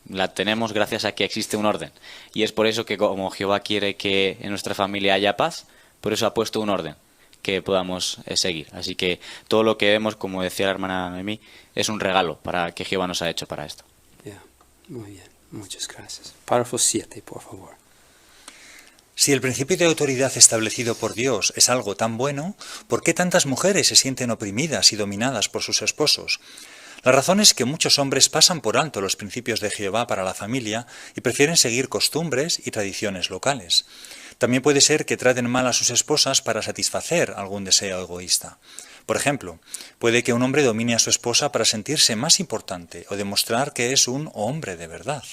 Speaker 6: la tenemos gracias a que existe un orden. Y es por eso que como Jehová quiere que en nuestra familia haya paz, por eso ha puesto un orden que podamos seguir. Así que todo lo que vemos, como decía la hermana Noemí, es un regalo para que Jehová nos ha hecho para esto.
Speaker 3: Muy bien, muchas gracias. Párrafo 7, por favor.
Speaker 4: Si el principio de autoridad establecido por Dios es algo tan bueno, ¿por qué tantas mujeres se sienten oprimidas y dominadas por sus esposos? La razón es que muchos hombres pasan por alto los principios de Jehová para la familia y prefieren seguir costumbres y tradiciones locales. También puede ser que traten mal a sus esposas para satisfacer algún deseo egoísta. Por ejemplo, puede que un hombre domine a su esposa para sentirse más importante o demostrar que es un hombre de verdad.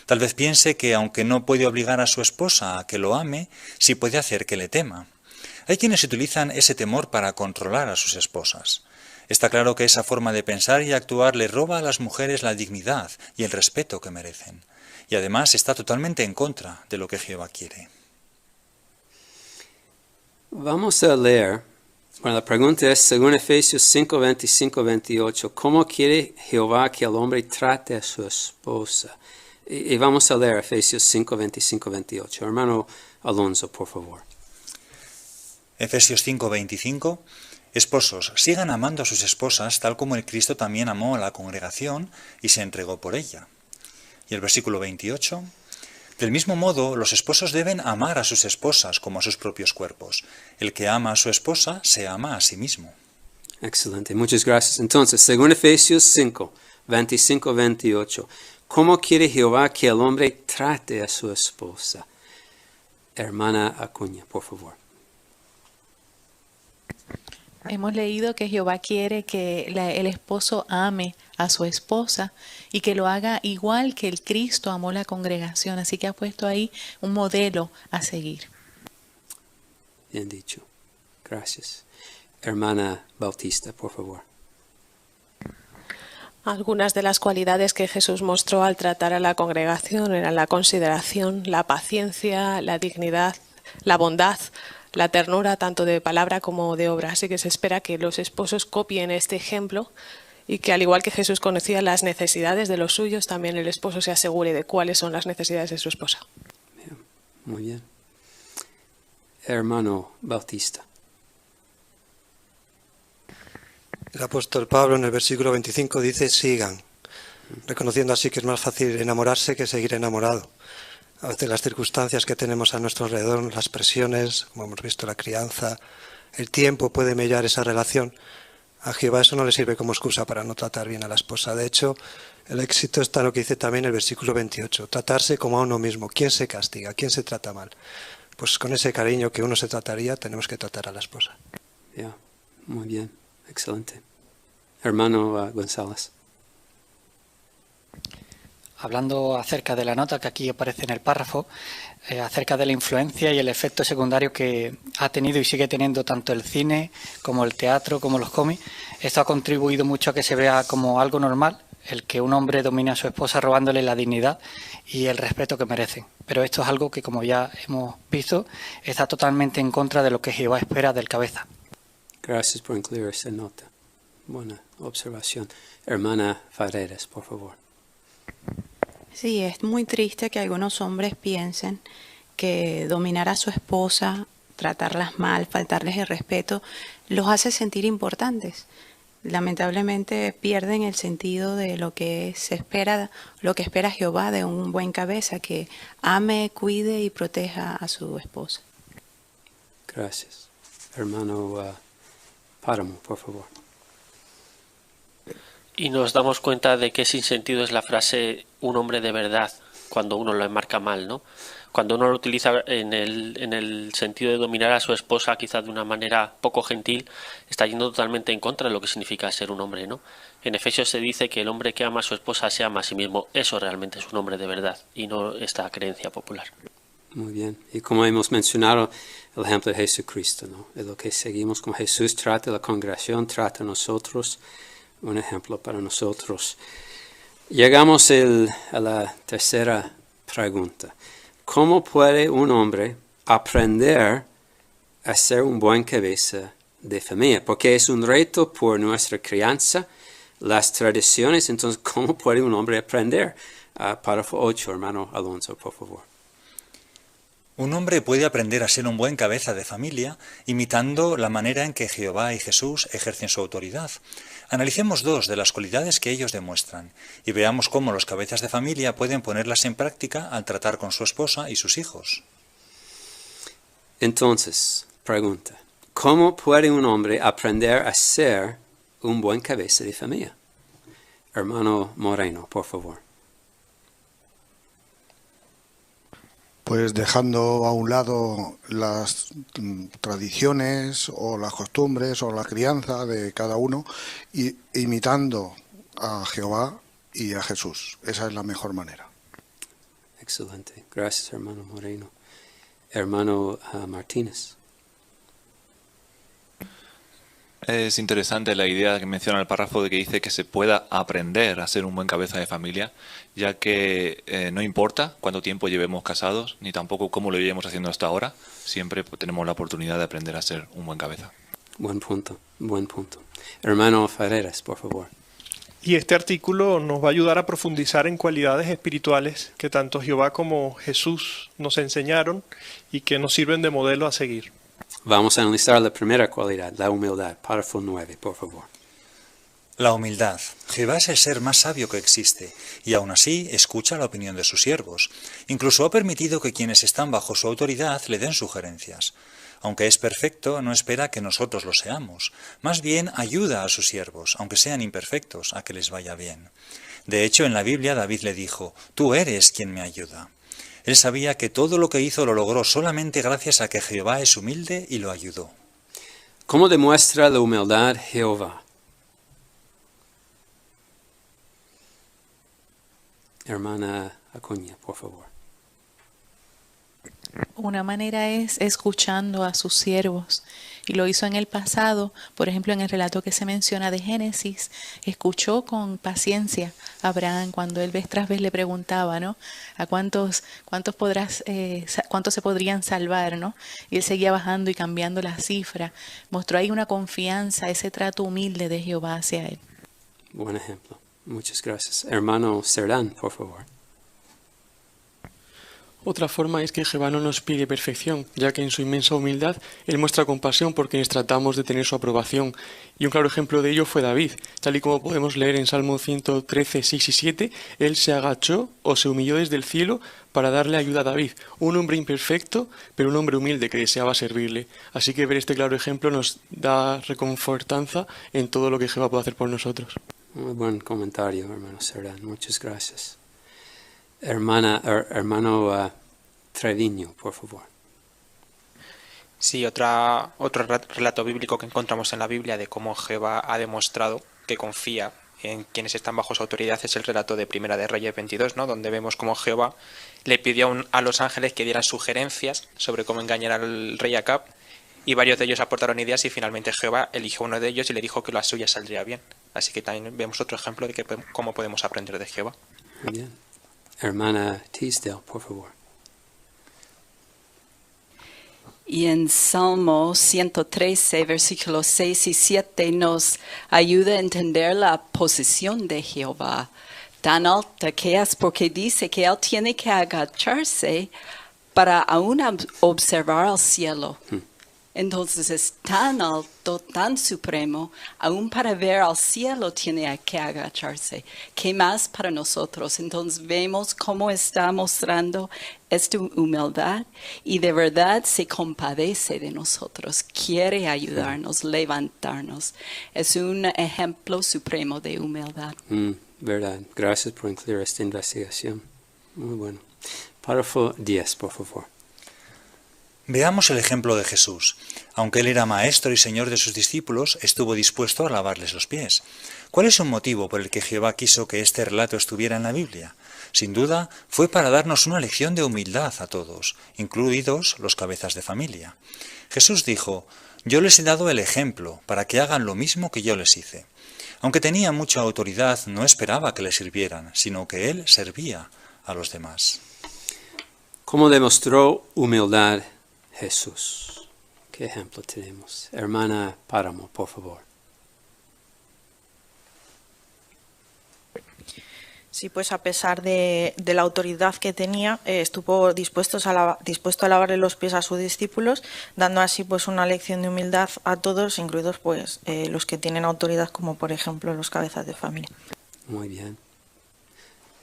Speaker 4: Tal vez piense que aunque no puede obligar a su esposa a que lo ame, sí puede hacer que le tema. Hay quienes utilizan ese temor para controlar a sus esposas. Está claro que esa forma de pensar y actuar le roba a las mujeres la dignidad y el respeto que merecen. Y además está totalmente en contra de lo que Jehová quiere.
Speaker 3: Vamos a leer, bueno, la pregunta es, según Efesios 5, 25, 28, ¿cómo quiere Jehová que el hombre trate a su esposa? Y vamos a leer Efesios 5, 25, 28. Hermano Alonso, por favor.
Speaker 4: Efesios 5, 25. Esposos, sigan amando a sus esposas tal como el Cristo también amó a la congregación y se entregó por ella. Y el versículo 28. Del mismo modo, los esposos deben amar a sus esposas como a sus propios cuerpos. El que ama a su esposa se ama a sí mismo.
Speaker 3: Excelente, muchas gracias. Entonces, según Efesios 5, 25, 28, ¿cómo quiere Jehová que el hombre trate a su esposa? Hermana Acuña, por favor.
Speaker 20: Hemos leído que Jehová quiere que el esposo ame a su esposa y que lo haga igual que el Cristo amó la congregación. Así que ha puesto ahí un modelo a seguir.
Speaker 3: Bien dicho. Gracias. Hermana Bautista, por favor.
Speaker 8: Algunas de las cualidades que Jesús mostró al tratar a la congregación eran la consideración, la paciencia, la dignidad, la bondad, la ternura tanto de palabra como de obra. Así que se espera que los esposos copien este ejemplo y que al igual que Jesús conocía las necesidades de los suyos, también el esposo se asegure de cuáles son las necesidades de su esposa.
Speaker 3: Bien, muy bien. Hermano Bautista.
Speaker 13: El apóstol Pablo en el versículo 25 dice sigan, reconociendo así que es más fácil enamorarse que seguir enamorado. A veces las circunstancias que tenemos a nuestro alrededor, las presiones, como hemos visto, la crianza, el tiempo puede mellar esa relación. A Jehová eso no le sirve como excusa para no tratar bien a la esposa. De hecho, el éxito está en lo que dice también el versículo 28, tratarse como a uno mismo. ¿Quién se castiga? ¿Quién se trata mal? Pues con ese cariño que uno se trataría, tenemos que tratar a la esposa.
Speaker 3: Ya, muy bien, excelente. Hermano González.
Speaker 18: hablando acerca de la nota que aquí aparece en el párrafo, acerca de la influencia y el efecto secundario que ha tenido y sigue teniendo tanto el cine como el teatro como los cómics. Esto ha contribuido mucho a que se vea como algo normal el que un hombre domine a su esposa robándole la dignidad y el respeto que merecen. Pero esto es algo que, como ya hemos visto, está totalmente en contra de lo que Jehová espera del cabeza.
Speaker 3: Gracias por incluir esa nota. Buena observación. Hermana Faredes, por favor.
Speaker 5: Sí, es muy triste que algunos hombres piensen que dominar a su esposa, tratarlas mal, faltarles el respeto, los hace sentir importantes. Lamentablemente pierden el sentido de lo que se espera, lo que espera Jehová de un buen cabeza, que ame, cuide y proteja a su esposa.
Speaker 3: Gracias. Hermano Páramo, por favor.
Speaker 10: Y nos damos cuenta de qué sinsentido es la frase un hombre de verdad cuando uno lo enmarca mal, ¿no? Cuando uno lo utiliza en el sentido de dominar a su esposa, quizás de una manera poco gentil, está yendo totalmente en contra de lo que significa ser un hombre, ¿no? En Efesios se dice que el hombre que ama a su esposa se ama a sí mismo. Eso realmente es un hombre de verdad y no esta creencia popular.
Speaker 3: Muy bien. Y como hemos mencionado, el ejemplo de Jesucristo, ¿no? Es lo que seguimos con Jesús, trata a la congregación, trata a nosotros, un ejemplo para nosotros. Llegamos a la tercera pregunta. ¿Cómo puede un hombre aprender a ser un buen cabeza de familia? Porque es un reto por nuestra crianza, las tradiciones. Entonces, ¿cómo puede un hombre aprender? Párrafo 8, hermano Alonso, por favor.
Speaker 4: Un hombre puede aprender a ser un buen cabeza de familia imitando la manera en que Jehová y Jesús ejercen su autoridad. Analicemos dos de las cualidades que ellos demuestran y veamos cómo los cabezas de familia pueden ponerlas en práctica al tratar con su esposa y sus hijos.
Speaker 3: Entonces, pregunta, ¿cómo puede un hombre aprender a ser un buen cabeza de familia? Hermano Moreno, por favor.
Speaker 17: Pues dejando a un lado las tradiciones o las costumbres o la crianza de cada uno y imitando a Jehová y a Jesús. Esa es la mejor manera.
Speaker 3: Excelente. Gracias, hermano Moreno. Hermano Martínez.
Speaker 9: Es interesante la idea que menciona el párrafo de que dice que se pueda aprender a ser un buen cabeza de familia, ya que no importa cuánto tiempo llevemos casados, ni tampoco cómo lo llevemos haciendo hasta ahora, siempre tenemos la oportunidad de aprender a ser un buen cabeza.
Speaker 3: Buen punto, buen punto. Hermano Ferreras, por favor.
Speaker 7: Y este artículo nos va a ayudar a profundizar en cualidades espirituales que tanto Jehová como Jesús nos enseñaron y que nos sirven de modelo a seguir.
Speaker 3: Vamos a analizar la primera cualidad, la humildad. Párrafo 9, por favor.
Speaker 4: La humildad. Jehová es el ser más sabio que existe, y aún así escucha la opinión de sus siervos. Incluso ha permitido que quienes están bajo su autoridad le den sugerencias. Aunque es perfecto, no espera que nosotros lo seamos. Más bien ayuda a sus siervos, aunque sean imperfectos, a que les vaya bien. De hecho, en la Biblia David le dijo, «Tú eres quien me ayuda». Él sabía que todo lo que hizo lo logró solamente gracias a que Jehová es humilde y lo ayudó.
Speaker 3: ¿Cómo demuestra la humildad Jehová? Hermana Acuña, por favor.
Speaker 20: Una manera es escuchando a sus siervos. Y lo hizo en el pasado, por ejemplo, en el relato que se menciona de Génesis, escuchó con paciencia a Abraham cuando él vez tras vez le preguntaba, ¿no? ¿A cuántos se podrían salvar, ¿no? Y él seguía bajando y cambiando la cifra. Mostró ahí una confianza, ese trato humilde de Jehová hacia él.
Speaker 3: Buen ejemplo. Muchas gracias. Hermano Cerdán, por favor.
Speaker 14: Otra forma es que Jehová no nos pide perfección, ya que en su inmensa humildad Él muestra compasión por quienes tratamos de tener su aprobación. Y un claro ejemplo de ello fue David. Tal y como podemos leer en Salmo 113, 6 y 7, Él se agachó o se humilló desde el cielo para darle ayuda a David, un hombre imperfecto, pero un hombre humilde que deseaba servirle. Así que ver este claro ejemplo nos da reconfortanza en todo lo que Jehová puede hacer por nosotros.
Speaker 3: Muy buen comentario, hermano Cerdán. Muchas gracias. Hermano Treviño, por favor.
Speaker 1: Sí, otro relato bíblico que encontramos en la Biblia de cómo Jehová ha demostrado que confía en quienes están bajo su autoridad es el relato de Primera de Reyes 22, ¿no? Donde vemos cómo Jehová le pidió a los ángeles que dieran sugerencias sobre cómo engañar al rey Acab, y varios de ellos aportaron ideas y finalmente Jehová eligió uno de ellos y le dijo que la suya saldría bien. Así que también vemos otro ejemplo de cómo podemos aprender de Jehová.
Speaker 3: Muy bien. Hermana Teasdale, por favor.
Speaker 12: Y en Salmo 113, versículos 6 y 7 nos ayuda a entender la posición de Jehová tan alta que es, porque dice que Él tiene que agacharse para aún observar al cielo. Entonces es tan alto, tan supremo, aún para ver al cielo tiene que agacharse. ¿Qué más para nosotros? Entonces vemos cómo está mostrando esta humildad y de verdad se compadece de nosotros, quiere ayudarnos, levantarnos. Es un ejemplo supremo de humildad.
Speaker 3: Verdad. Gracias por incluir esta investigación. Muy bueno. Párrafo 10, por favor.
Speaker 4: Veamos el ejemplo de Jesús. Aunque él era maestro y señor de sus discípulos, estuvo dispuesto a lavarles los pies. ¿Cuál es un motivo por el que Jehová quiso que este relato estuviera en la Biblia? Sin duda, fue para darnos una lección de humildad a todos, incluidos los cabezas de familia. Jesús dijo: «Yo les he dado el ejemplo para que hagan lo mismo que yo les hice». Aunque tenía mucha autoridad, no esperaba que le sirvieran, sino que él servía a los demás.
Speaker 3: ¿Cómo demostró humildad Jesús? ¿Qué ejemplo tenemos? Hermana Páramo, por favor.
Speaker 21: Sí, pues a pesar de la autoridad que tenía, estuvo dispuesto a lavarle los pies a sus discípulos, dando así pues una lección de humildad a todos, incluidos pues los que tienen autoridad, como por ejemplo los cabezas de familia.
Speaker 3: Muy bien.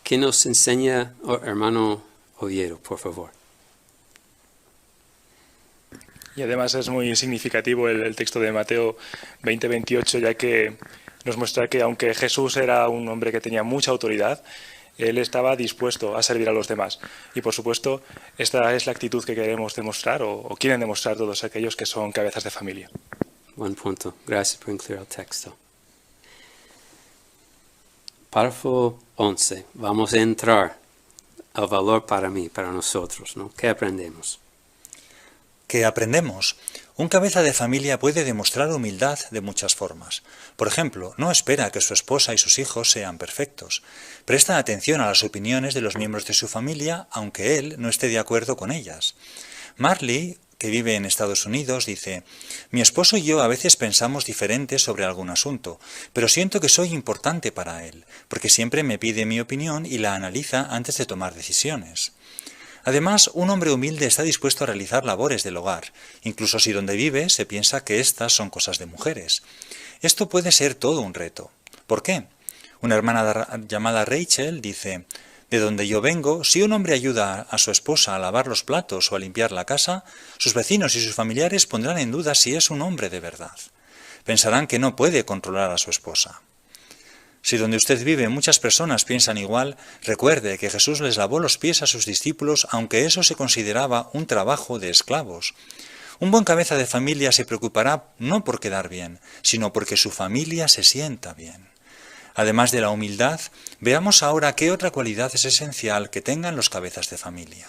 Speaker 3: ¿Qué nos enseña, hermano Oviedo, por favor?
Speaker 22: Y además es muy significativo el texto de Mateo 20:28, ya que nos muestra que aunque Jesús era un hombre que tenía mucha autoridad, él estaba dispuesto a servir a los demás. Y por supuesto, esta es la actitud que queremos demostrar o quieren demostrar todos aquellos que son cabezas de familia.
Speaker 3: Buen punto. Gracias por incluir el texto. Párrafo 11. Vamos a entrar al valor para mí, para nosotros, ¿no? ¿Qué aprendemos?
Speaker 4: ¿Qué aprendemos? Un cabeza de familia puede demostrar humildad de muchas formas. Por ejemplo, no espera que su esposa y sus hijos sean perfectos. Presta atención a las opiniones de los miembros de su familia, aunque él no esté de acuerdo con ellas. Marley, que vive en Estados Unidos, dice: «Mi esposo y yo a veces pensamos diferente sobre algún asunto, pero siento que soy importante para él, porque siempre me pide mi opinión y la analiza antes de tomar decisiones». Además, un hombre humilde está dispuesto a realizar labores del hogar, incluso si donde vive se piensa que estas son cosas de mujeres. Esto puede ser todo un reto. ¿Por qué? Una hermana llamada Rachel dice: «De donde yo vengo, si un hombre ayuda a su esposa a lavar los platos o a limpiar la casa, sus vecinos y sus familiares pondrán en duda si es un hombre de verdad. Pensarán que no puede controlar a su esposa». Si donde usted vive muchas personas piensan igual, recuerde que Jesús les lavó los pies a sus discípulos, aunque eso se consideraba un trabajo de esclavos. Un buen cabeza de familia se preocupará no por quedar bien, sino porque su familia se sienta bien. Además de la humildad, veamos ahora qué otra cualidad es esencial que tengan los cabezas de familia.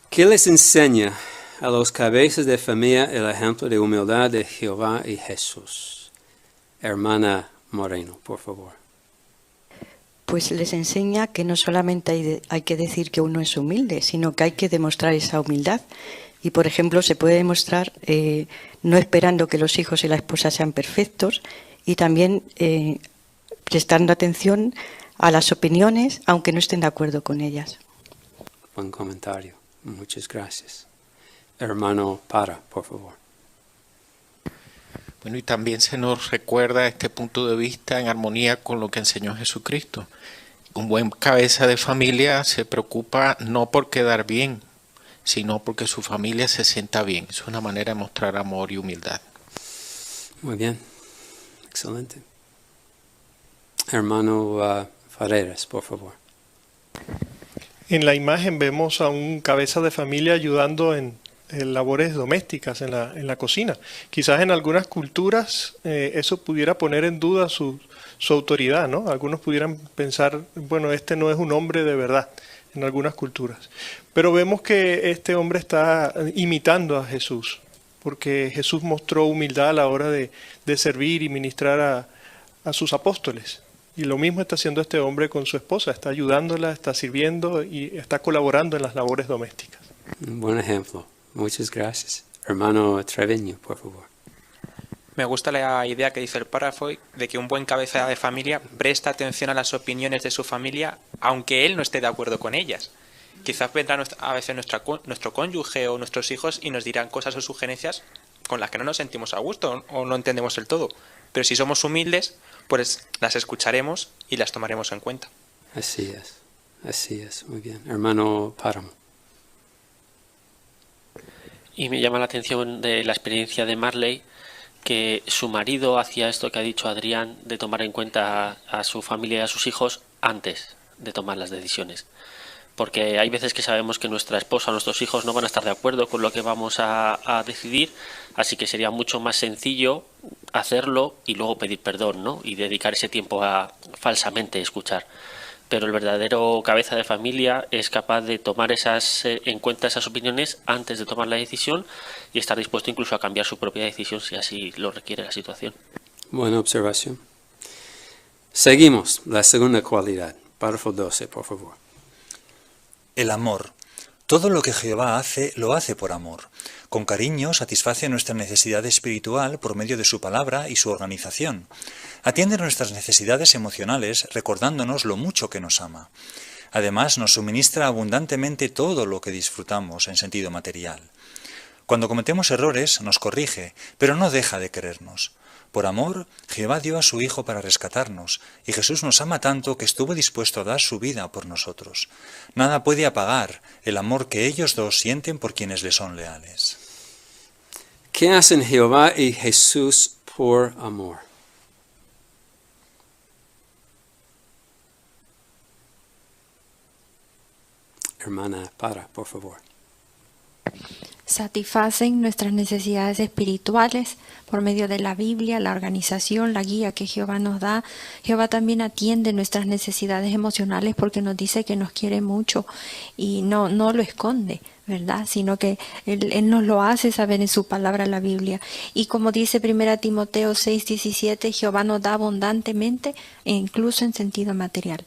Speaker 3: ¿Qué les enseña a los cabezas de familia el ejemplo de humildad de Jehová y Jesús? Hermana Moreno, por favor.
Speaker 11: Pues les enseña que no solamente hay que decir que uno es humilde, sino que hay que demostrar esa humildad. Y, por ejemplo, se puede demostrar no esperando que los hijos y la esposa sean perfectos y también prestando atención a las opiniones, aunque no estén de acuerdo con ellas.
Speaker 3: Buen comentario. Muchas gracias. Hermano Para, por favor.
Speaker 16: Bueno, y también se nos recuerda este punto de vista en armonía con lo que enseñó Jesucristo. Un buen cabeza de familia se preocupa no por quedar bien, sino porque su familia se sienta bien. Es una manera de mostrar amor y humildad.
Speaker 3: Muy bien. Excelente. Hermano Ferreras, por favor.
Speaker 7: En la imagen vemos a un cabeza de familia ayudando en labores domésticas en la cocina. Quizás en algunas culturas eso pudiera poner en duda su autoridad, ¿no? Algunos pudieran pensar, bueno, este no es un hombre de verdad en algunas culturas. Pero vemos que este hombre está imitando a Jesús, porque Jesús mostró humildad a la hora de servir y ministrar a sus apóstoles. Y lo mismo está haciendo este hombre con su esposa, está ayudándola, está sirviendo y está colaborando en las labores domésticas.
Speaker 3: Un buen ejemplo. Muchas gracias. Hermano Treviño, por favor.
Speaker 1: Me gusta la idea que dice el párrafo de que un buen cabeza de familia presta atención a las opiniones de su familia, aunque él no esté de acuerdo con ellas. Quizás vendrá a veces nuestro cónyuge o nuestros hijos y nos dirán cosas o sugerencias con las que no nos sentimos a gusto o no entendemos del todo. Pero si somos humildes, pues las escucharemos y las tomaremos en cuenta.
Speaker 3: Así es, muy bien. Hermano Páramo.
Speaker 10: Y me llama la atención de la experiencia de Marley, que su marido hacía esto que ha dicho Adrián, de tomar en cuenta a su familia y a sus hijos antes de tomar las decisiones. Porque hay veces que sabemos que nuestra esposa o nuestros hijos no van a estar de acuerdo con lo que vamos a decidir, así que sería mucho más sencillo hacerlo y luego pedir perdón, ¿no? Y dedicar ese tiempo a falsamente escuchar. Pero el verdadero cabeza de familia es capaz de tomar en cuenta esas opiniones antes de tomar la decisión y estar dispuesto incluso a cambiar su propia decisión si así lo requiere la situación.
Speaker 3: Buena observación. Seguimos, la segunda cualidad. Párrafo 12, por favor.
Speaker 4: El amor. Todo lo que Jehová hace, lo hace por amor. Con cariño satisface nuestra necesidad espiritual por medio de su palabra y su organización. Atiende nuestras necesidades emocionales recordándonos lo mucho que nos ama. Además, nos suministra abundantemente todo lo que disfrutamos en sentido material. Cuando cometemos errores, nos corrige, pero no deja de querernos. Por amor, Jehová dio a su Hijo para rescatarnos, y Jesús nos ama tanto que estuvo dispuesto a dar su vida por nosotros. Nada puede apagar el amor que ellos dos sienten por quienes le son leales.
Speaker 3: ¿Qué hacen Jehová y Jesús por amor? Hermana Para, por favor.
Speaker 2: Satisfacen nuestras necesidades espirituales por medio de la Biblia, la organización, la guía que Jehová nos da. Jehová también atiende nuestras necesidades emocionales porque nos dice que nos quiere mucho y no lo esconde, ¿verdad? Sino que Él nos lo hace saber en su palabra, la Biblia. Y como dice 1 Timoteo 6:17, Jehová nos da abundantemente e incluso en sentido material.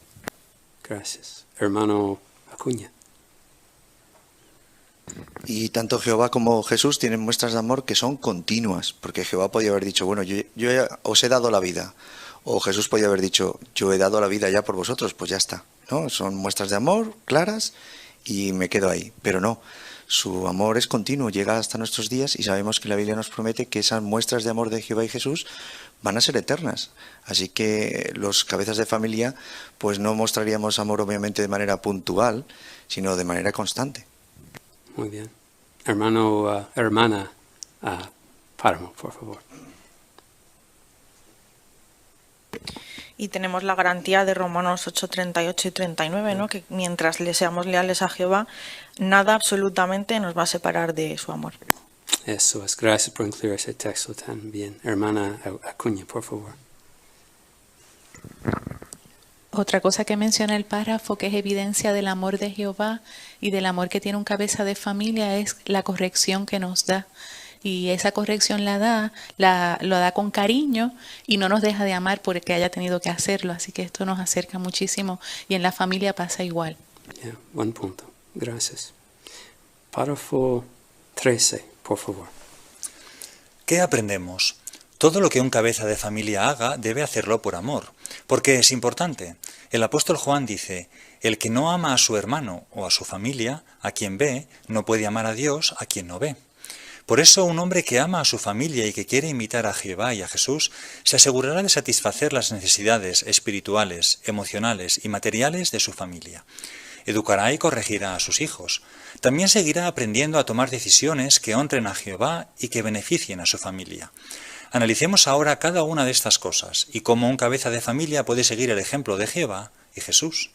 Speaker 3: Gracias. Hermano Acuña.
Speaker 15: Y tanto Jehová como Jesús tienen muestras de amor que son continuas, porque Jehová podía haber dicho, bueno, yo os he dado la vida, o Jesús podía haber dicho, yo he dado la vida ya por vosotros, pues ya está, ¿no? Son muestras de amor claras y me quedo ahí, pero no, su amor es continuo, llega hasta nuestros días y sabemos que la Biblia nos promete que esas muestras de amor de Jehová y Jesús van a ser eternas, así que los cabezas de familia pues no mostraríamos amor obviamente de manera puntual, sino de manera constante.
Speaker 3: Muy bien. Hermana Páramo, por favor.
Speaker 21: Y tenemos la garantía de Romanos 8:38 y 39, ¿no? Que mientras le seamos leales a Jehová, nada absolutamente nos va a separar de su amor.
Speaker 3: Eso es. Gracias por incluir ese texto tan bien. Hermana Acuña, por favor.
Speaker 20: Otra cosa que menciona el párrafo que es evidencia del amor de Jehová y del amor que tiene un cabeza de familia es la corrección que nos da. Y esa corrección lo da con cariño y no nos deja de amar porque haya tenido que hacerlo. Así que esto nos acerca muchísimo y en la familia pasa igual.
Speaker 3: Buen punto. Gracias. Párrafo 13, por favor.
Speaker 4: ¿Qué aprendemos? Todo lo que un cabeza de familia haga debe hacerlo por amor, porque es importante. El apóstol Juan dice, el que no ama a su hermano o a su familia, a quien ve, no puede amar a Dios a quien no ve. Por eso un hombre que ama a su familia y que quiere imitar a Jehová y a Jesús, se asegurará de satisfacer las necesidades espirituales, emocionales y materiales de su familia. Educará y corregirá a sus hijos. También seguirá aprendiendo a tomar decisiones que honren a Jehová y que beneficien a su familia. Analicemos ahora cada una de estas cosas y cómo un cabeza de familia puede seguir el ejemplo de Jehová y Jesús.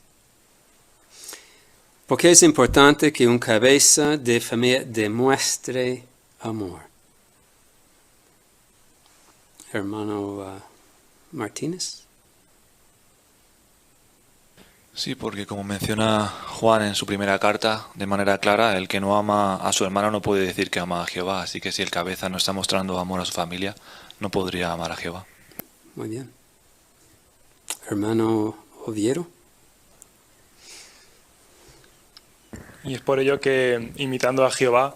Speaker 3: ¿Por qué es importante que un cabeza de familia demuestre amor? Hermano Martínez.
Speaker 9: Sí, porque como menciona Juan en su primera carta, de manera clara, el que no ama a su hermano no puede decir que ama a Jehová. Así que si el cabeza no está mostrando amor a su familia, no podría amar a Jehová.
Speaker 3: Muy bien. Hermano Oviero.
Speaker 22: Y es por ello que, imitando a Jehová,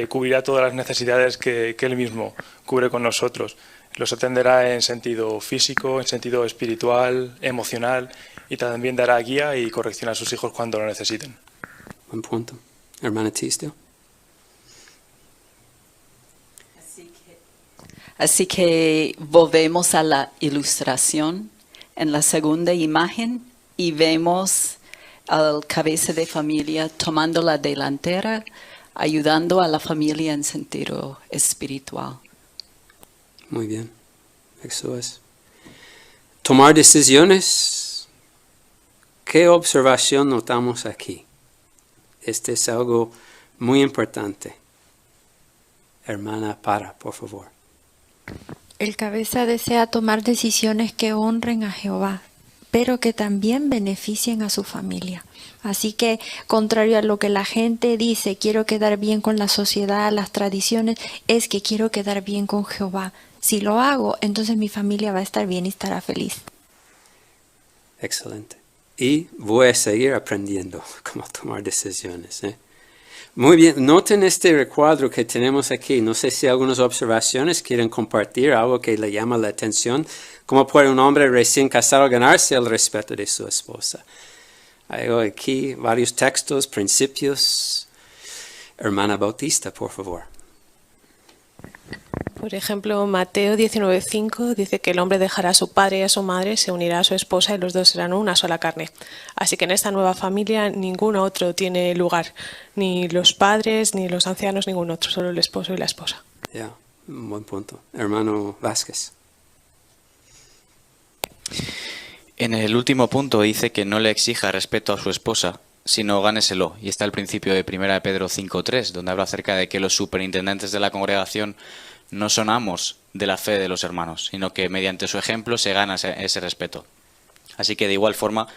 Speaker 22: cubrirá todas las necesidades que Él mismo cubre con nosotros. Los atenderá en sentido físico, en sentido espiritual, emocional, y también dará guía y corrección a sus hijos cuando lo necesiten.
Speaker 3: Buen punto. Hermana Tisdale.
Speaker 12: Así que volvemos a la ilustración en la segunda imagen y vemos al cabeza de familia tomando la delantera, ayudando a la familia en sentido espiritual.
Speaker 3: Muy bien. Eso es. Tomar decisiones. ¿Qué observación notamos aquí? Este es algo muy importante. Hermana Para, por favor.
Speaker 2: El cabeza desea tomar decisiones que honren a Jehová, pero que también beneficien a su familia. Así que, contrario a lo que la gente dice, quiero quedar bien con la sociedad, las tradiciones, es que quiero quedar bien con Jehová. Si lo hago, entonces mi familia va a estar bien y estará feliz.
Speaker 3: Excelente. Y voy a seguir aprendiendo cómo tomar decisiones. Muy bien, noten este recuadro que tenemos aquí. No sé si algunas observaciones quieren compartir, algo que le llama la atención. ¿Cómo puede un hombre recién casado ganarse el respeto de su esposa? Hay aquí varios textos, principios. Hermana Bautista, por favor.
Speaker 8: Por ejemplo, Mateo 19:5 dice que el hombre dejará a su padre y a su madre, se unirá a su esposa y los dos serán una sola carne. Así que en esta nueva familia ningún otro tiene lugar, ni los padres, ni los ancianos, ningún otro, solo el esposo y la esposa.
Speaker 3: Ya, un buen punto. Hermano Vázquez.
Speaker 6: En el último punto dice que no le exija respeto a su esposa, sino gáneselo. Y está el principio de 1 Pedro 5:3, donde habla acerca de que los superintendentes de la congregación no son amos de la fe de los hermanos, sino que mediante su ejemplo se gana ese respeto. Así que de igual forma,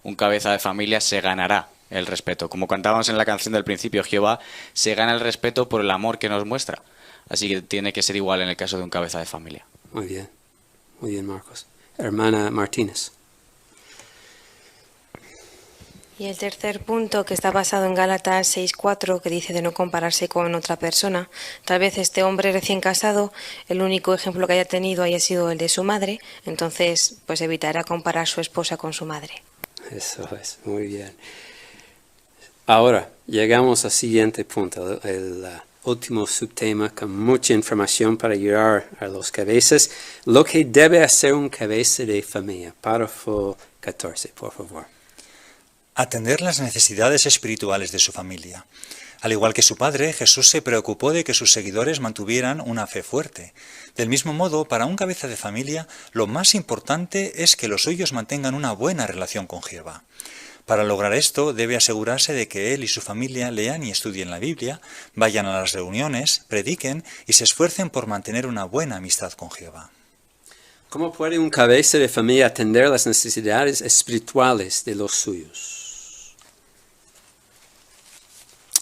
Speaker 6: un cabeza de familia se ganará el respeto. Como cantábamos en la canción del principio, Jehová se gana el respeto por el amor que nos muestra. Así que tiene que ser igual en el caso de un cabeza de familia.
Speaker 3: Muy bien, Marcos. Hermana Martínez.
Speaker 19: Y el tercer punto, que está basado en Gálatas 6:4, que dice de no compararse con otra persona. Tal vez este hombre recién casado, el único ejemplo que haya tenido haya sido el de su madre, entonces pues evitará comparar su esposa con su madre.
Speaker 3: Eso es, muy bien. Ahora, llegamos al siguiente punto, el último subtema con mucha información para ayudar a los cabezas. Lo que debe hacer un cabeza de familia. Párrafo 14, por favor.
Speaker 4: Atender las necesidades espirituales de su familia. Al igual que su padre, Jesús se preocupó de que sus seguidores mantuvieran una fe fuerte. Del mismo modo, para un cabeza de familia, lo más importante es que los suyos mantengan una buena relación con Jehová. Para lograr esto, debe asegurarse de que él y su familia lean y estudien la Biblia, vayan a las reuniones, prediquen y se esfuercen por mantener una buena amistad con Jehová.
Speaker 3: ¿Cómo puede un cabeza de familia atender las necesidades espirituales de los suyos?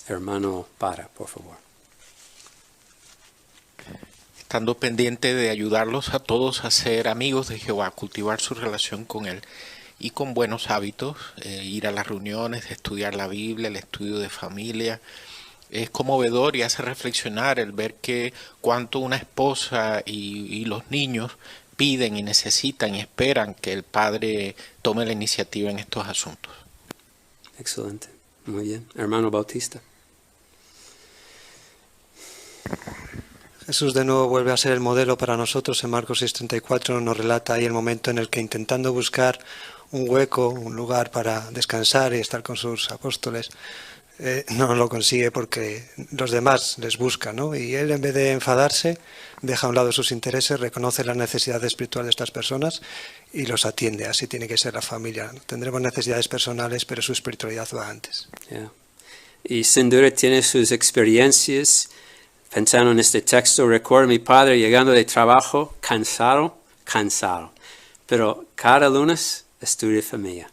Speaker 3: Hermano Para, por favor.
Speaker 16: Estando pendiente de ayudarlos a todos a ser amigos de Jehová, cultivar su relación con Él y con buenos hábitos, ir a las reuniones, estudiar la Biblia, el estudio de familia. Es conmovedor y hace reflexionar el ver que cuánto una esposa y los niños piden y necesitan y esperan que el padre tome la iniciativa en estos asuntos.
Speaker 3: Excelente, muy bien. Hermano Bautista.
Speaker 13: Jesús de nuevo vuelve a ser el modelo para nosotros. En Marcos 6:34 nos relata ahí el momento en el que, intentando buscar un hueco, un lugar para descansar y estar con sus apóstoles, no lo consigue porque los demás les buscan, ¿no? Y él, en vez de enfadarse, deja a un lado sus intereses, reconoce la necesidad espiritual de estas personas y los atiende. Así tiene que ser la familia. Tendremos necesidades personales, pero su espiritualidad va antes.
Speaker 3: Yeah. Y sin duda tiene sus experiencias. Pensando en este texto, recuerdo a mi padre llegando de trabajo cansado, pero cada lunes estudio familia.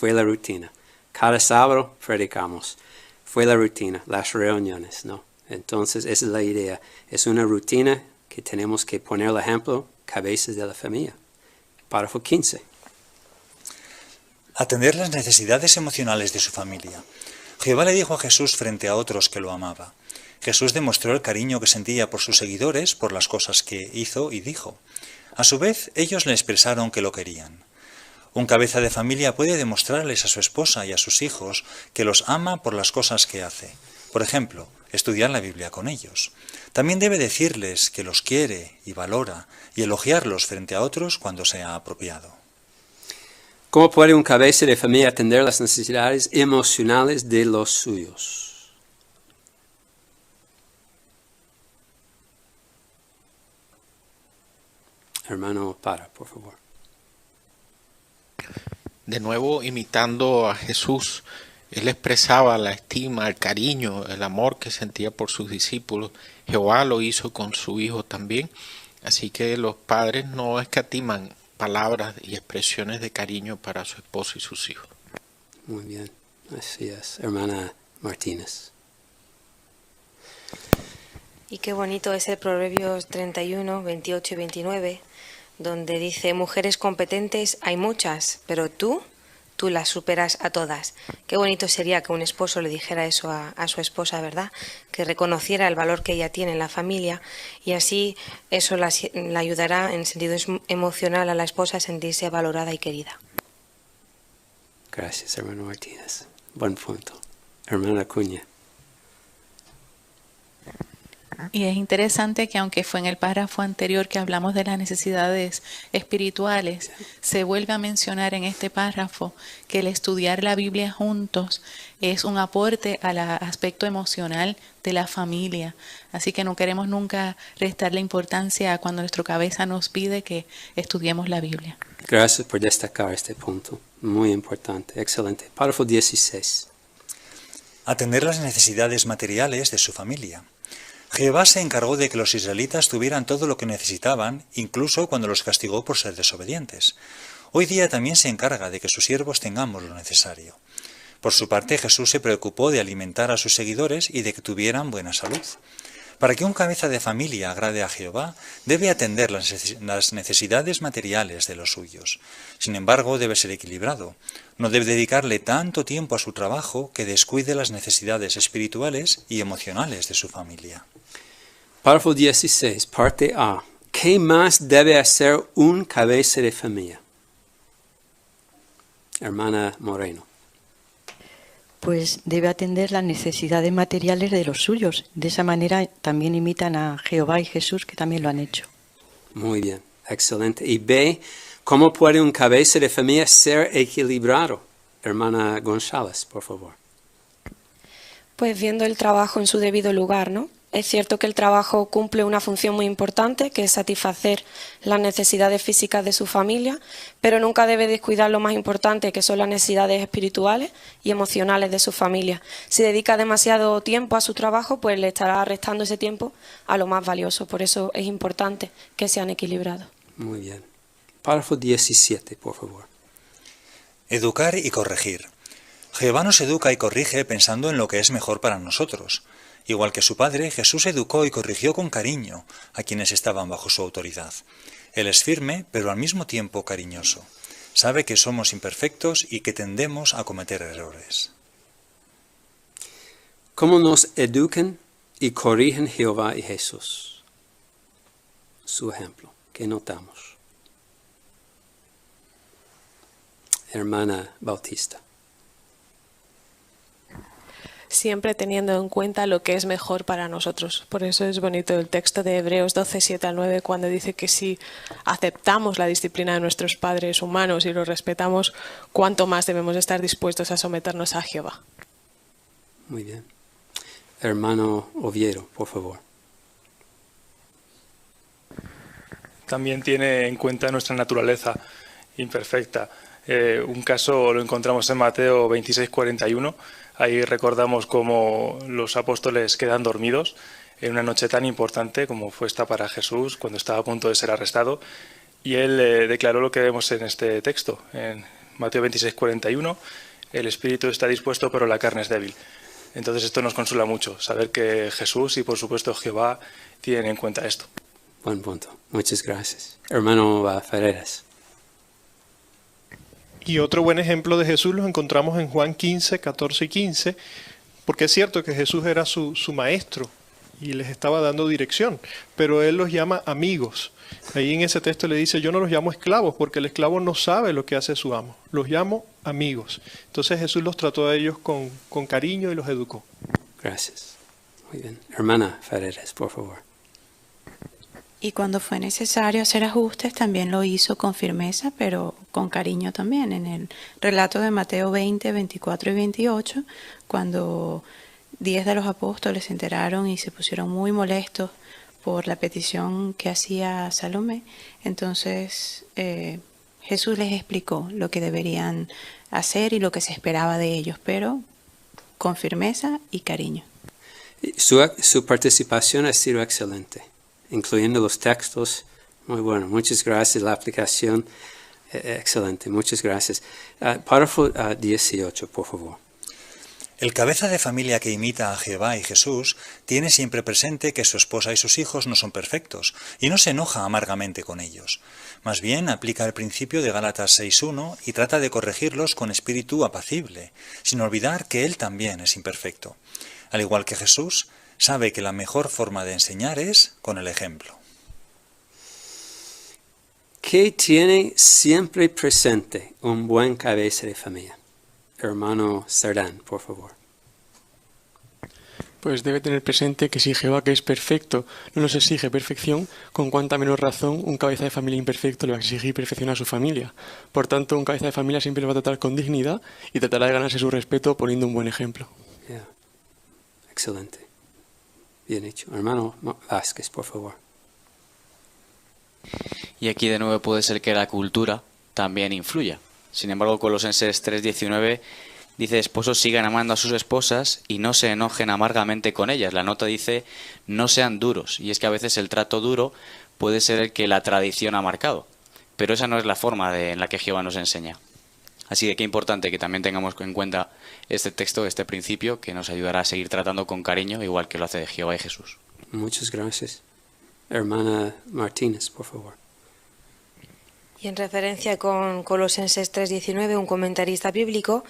Speaker 3: fue la rutina. Cada sábado predicamos, fue la rutina, las reuniones, ¿no? Entonces, esa es la idea. Es una rutina que tenemos que poner el ejemplo, cabezas de la familia. Párrafo 15.
Speaker 4: Atender las necesidades emocionales de su familia. Jehová le dijo a Jesús frente a otros que lo amaba. Jesús demostró el cariño que sentía por sus seguidores por las cosas que hizo y dijo. A su vez, ellos le expresaron que lo querían. Un cabeza de familia puede demostrarles a su esposa y a sus hijos que los ama por las cosas que hace. Por ejemplo, estudiar la Biblia con ellos. También debe decirles que los quiere y valora y elogiarlos frente a otros cuando sea apropiado.
Speaker 3: ¿Cómo puede un cabeza de familia atender las necesidades emocionales de los suyos? Hermano, por favor.
Speaker 16: De nuevo, imitando a Jesús, él expresaba la estima, el cariño, el amor que sentía por sus discípulos. Jehová lo hizo con su Hijo también. Así que los padres no escatiman palabras y expresiones de cariño para su esposo y sus hijos.
Speaker 3: Muy bien, así es. Hermana Martínez.
Speaker 19: Y qué bonito es el Proverbios 31, 28 y 29, donde dice, mujeres competentes hay muchas, pero tú las superas a todas. Qué bonito sería que un esposo le dijera eso a su esposa, ¿verdad? Que reconociera el valor que ella tiene en la familia y así eso la ayudará en sentido emocional a la esposa a sentirse valorada y querida.
Speaker 3: Gracias, hermano Martínez. Buen punto. Hermana Acuña.
Speaker 20: Y es interesante que aunque fue en el párrafo anterior que hablamos de las necesidades espirituales, se vuelve a mencionar en este párrafo que el estudiar la Biblia juntos es un aporte al aspecto emocional de la familia. Así que no queremos nunca restarle importancia a cuando nuestro cabeza nos pide que estudiemos la Biblia.
Speaker 3: Gracias por destacar este punto. Muy importante. Excelente. Párrafo 16.
Speaker 4: Atender las necesidades materiales de su familia. Jehová se encargó de que los israelitas tuvieran todo lo que necesitaban, incluso cuando los castigó por ser desobedientes. Hoy día también se encarga de que sus siervos tengamos lo necesario. Por su parte, Jesús se preocupó de alimentar a sus seguidores y de que tuvieran buena salud. Para que un cabeza de familia agrade a Jehová, debe atender las necesidades materiales de los suyos. Sin embargo, debe ser equilibrado. No debe dedicarle tanto tiempo a su trabajo que descuide las necesidades espirituales y emocionales de su familia.
Speaker 3: Párrafo 16, parte A. ¿Qué más debe hacer un cabeza de familia? Hermana Moreno.
Speaker 11: Pues debe atender las necesidades materiales de los suyos. De esa manera también imitan a Jehová y Jesús, que también lo han hecho.
Speaker 3: Muy bien, excelente. Y B, ¿cómo puede un cabeza de familia ser equilibrado? Hermana González, por favor.
Speaker 5: Pues viendo el trabajo en su debido lugar, ¿no? Es cierto que el trabajo cumple una función muy importante, que es satisfacer las necesidades físicas de su familia, pero nunca debe descuidar lo más importante, que son las necesidades espirituales y emocionales de su familia. Si dedica demasiado tiempo a su trabajo, pues le estará restando ese tiempo a lo más valioso. Por eso es importante que sean equilibrados.
Speaker 3: Muy bien. Párrafo 17, por favor.
Speaker 4: Educar y corregir. Jehová nos educa y corrige pensando en lo que es mejor para nosotros. Igual que su padre, Jesús educó y corrigió con cariño a quienes estaban bajo su autoridad. Él es firme, pero al mismo tiempo cariñoso. Sabe que somos imperfectos y que tendemos a cometer errores.
Speaker 3: ¿Cómo nos educan y corrigen Jehová y Jesús? Su ejemplo, ¿qué notamos? Hermana Bautista.
Speaker 8: Siempre teniendo en cuenta lo que es mejor para nosotros. Por eso es bonito el texto de Hebreos 12, 7 al 9, cuando dice que si aceptamos la disciplina de nuestros padres humanos y los respetamos, cuánto más debemos estar dispuestos a someternos a Jehová.
Speaker 3: Muy bien. Hermano Oviedo, por favor.
Speaker 22: También tiene en cuenta nuestra naturaleza imperfecta. Un caso lo encontramos en Mateo 26, 41. Ahí recordamos cómo los apóstoles quedan dormidos en una noche tan importante como fue esta para Jesús cuando estaba a punto de ser arrestado. Y él declaró lo que vemos en este texto, en Mateo 26:41, el espíritu está dispuesto pero la carne es débil. Entonces esto nos consuela mucho, saber que Jesús y por supuesto Jehová tienen en cuenta esto.
Speaker 3: Buen punto. Muchas gracias. Hermano Ferreras.
Speaker 7: Y otro buen ejemplo de Jesús lo encontramos en Juan 15, 14 y 15, porque es cierto que Jesús era su maestro y les estaba dando dirección, pero Él los llama amigos. Ahí en ese texto le dice, yo no los llamo esclavos, porque el esclavo no sabe lo que hace su amo, los llamo amigos. Entonces Jesús los trató a ellos con cariño y los educó.
Speaker 3: Gracias. Muy bien. Hermana Ferreras, por favor.
Speaker 17: Y cuando fue necesario hacer ajustes, también lo hizo con firmeza, pero con cariño también. En el relato de Mateo 20, 24 y 28, cuando 10 de los apóstoles se enteraron y se pusieron muy molestos por la petición que hacía Salomé, entonces Jesús les explicó lo que deberían hacer y lo que se esperaba de ellos, pero con firmeza y cariño.
Speaker 3: Su participación ha sido excelente, incluyendo los textos. Muy bueno, muchas gracias. La aplicación, excelente, muchas gracias. Párrafo 18, por favor.
Speaker 4: El cabeza de familia que imita a Jehová y Jesús tiene siempre presente que su esposa y sus hijos no son perfectos y no se enoja amargamente con ellos. Más bien aplica el principio de Gálatas 6:1 y trata de corregirlos con espíritu apacible, sin olvidar que él también es imperfecto. Al igual que Jesús, sabe que la mejor forma de enseñar es con el ejemplo.
Speaker 3: ¿Qué tiene siempre presente un buen cabeza de familia? Hermano Sardán, por favor.
Speaker 14: Pues debe tener presente que si Jehová, que es perfecto, no nos exige perfección, con cuánta menos razón un cabeza de familia imperfecto le va a exigir perfección a su familia. Por tanto, un cabeza de familia siempre le va a tratar con dignidad y tratará de ganarse su respeto poniendo un buen ejemplo.
Speaker 3: Yeah. Excelente. Bien hecho. Hermano Vázquez, por favor.
Speaker 6: Y aquí de nuevo puede ser que la cultura también influya. Sin embargo, Colosenses 3:19 dice, esposos sigan amando a sus esposas y no se enojen amargamente con ellas. La nota dice, no sean duros. Y es que a veces el trato duro puede ser el que la tradición ha marcado. Pero esa no es la forma en la que Jehová nos enseña. Así que qué importante que también tengamos en cuenta este texto, este principio, que nos ayudará a seguir tratando con cariño, igual que lo hace Jehová y Jesús.
Speaker 3: Muchas gracias. Hermana Martínez, por favor.
Speaker 19: Y en referencia con Colosenses 3:19, un comentarista bíblico,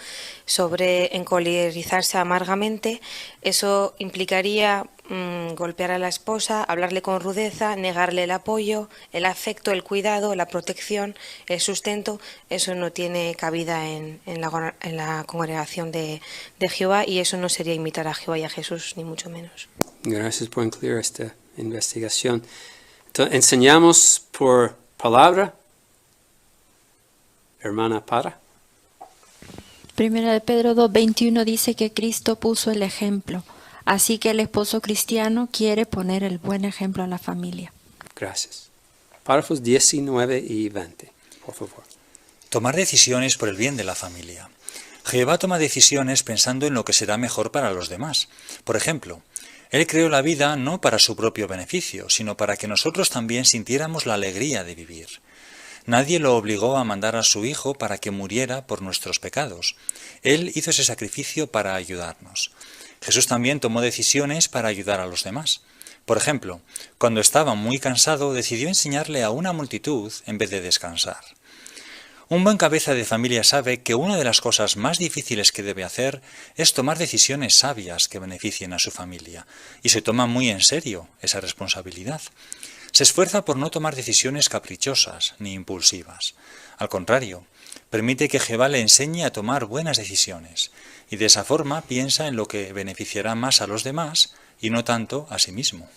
Speaker 19: sobre encolerizarse amargamente, eso implicaría golpear a la esposa, hablarle con rudeza, negarle el apoyo, el afecto, el cuidado, la protección, el sustento. Eso no tiene cabida en la congregación de Jehová, y eso no sería imitar a Jehová y a Jesús, ni mucho menos.
Speaker 3: Gracias por incluir esta investigación. Entonces, enseñamos por palabra. Hermana Para.
Speaker 2: Primera de Pedro 2:21 dice que Cristo puso el ejemplo, así que el esposo cristiano quiere poner el buen ejemplo a la familia.
Speaker 3: Gracias. Párrafos 19 y 20, por favor.
Speaker 4: Tomar decisiones por el bien de la familia. Jehová toma decisiones pensando en lo que será mejor para los demás. Por ejemplo, Él creó la vida no para su propio beneficio, sino para que nosotros también sintiéramos la alegría de vivir. Nadie lo obligó a mandar a su Hijo para que muriera por nuestros pecados. Él hizo ese sacrificio para ayudarnos. Jesús también tomó decisiones para ayudar a los demás. Por ejemplo, cuando estaba muy cansado, decidió enseñarle a una multitud en vez de descansar. Un buen cabeza de familia sabe que una de las cosas más difíciles que debe hacer es tomar decisiones sabias que beneficien a su familia, y se toma muy en serio esa responsabilidad. Se esfuerza por no tomar decisiones caprichosas ni impulsivas. Al contrario, permite que Jehová le enseñe a tomar buenas decisiones, y de esa forma piensa en lo que beneficiará más a los demás y no tanto a sí mismo.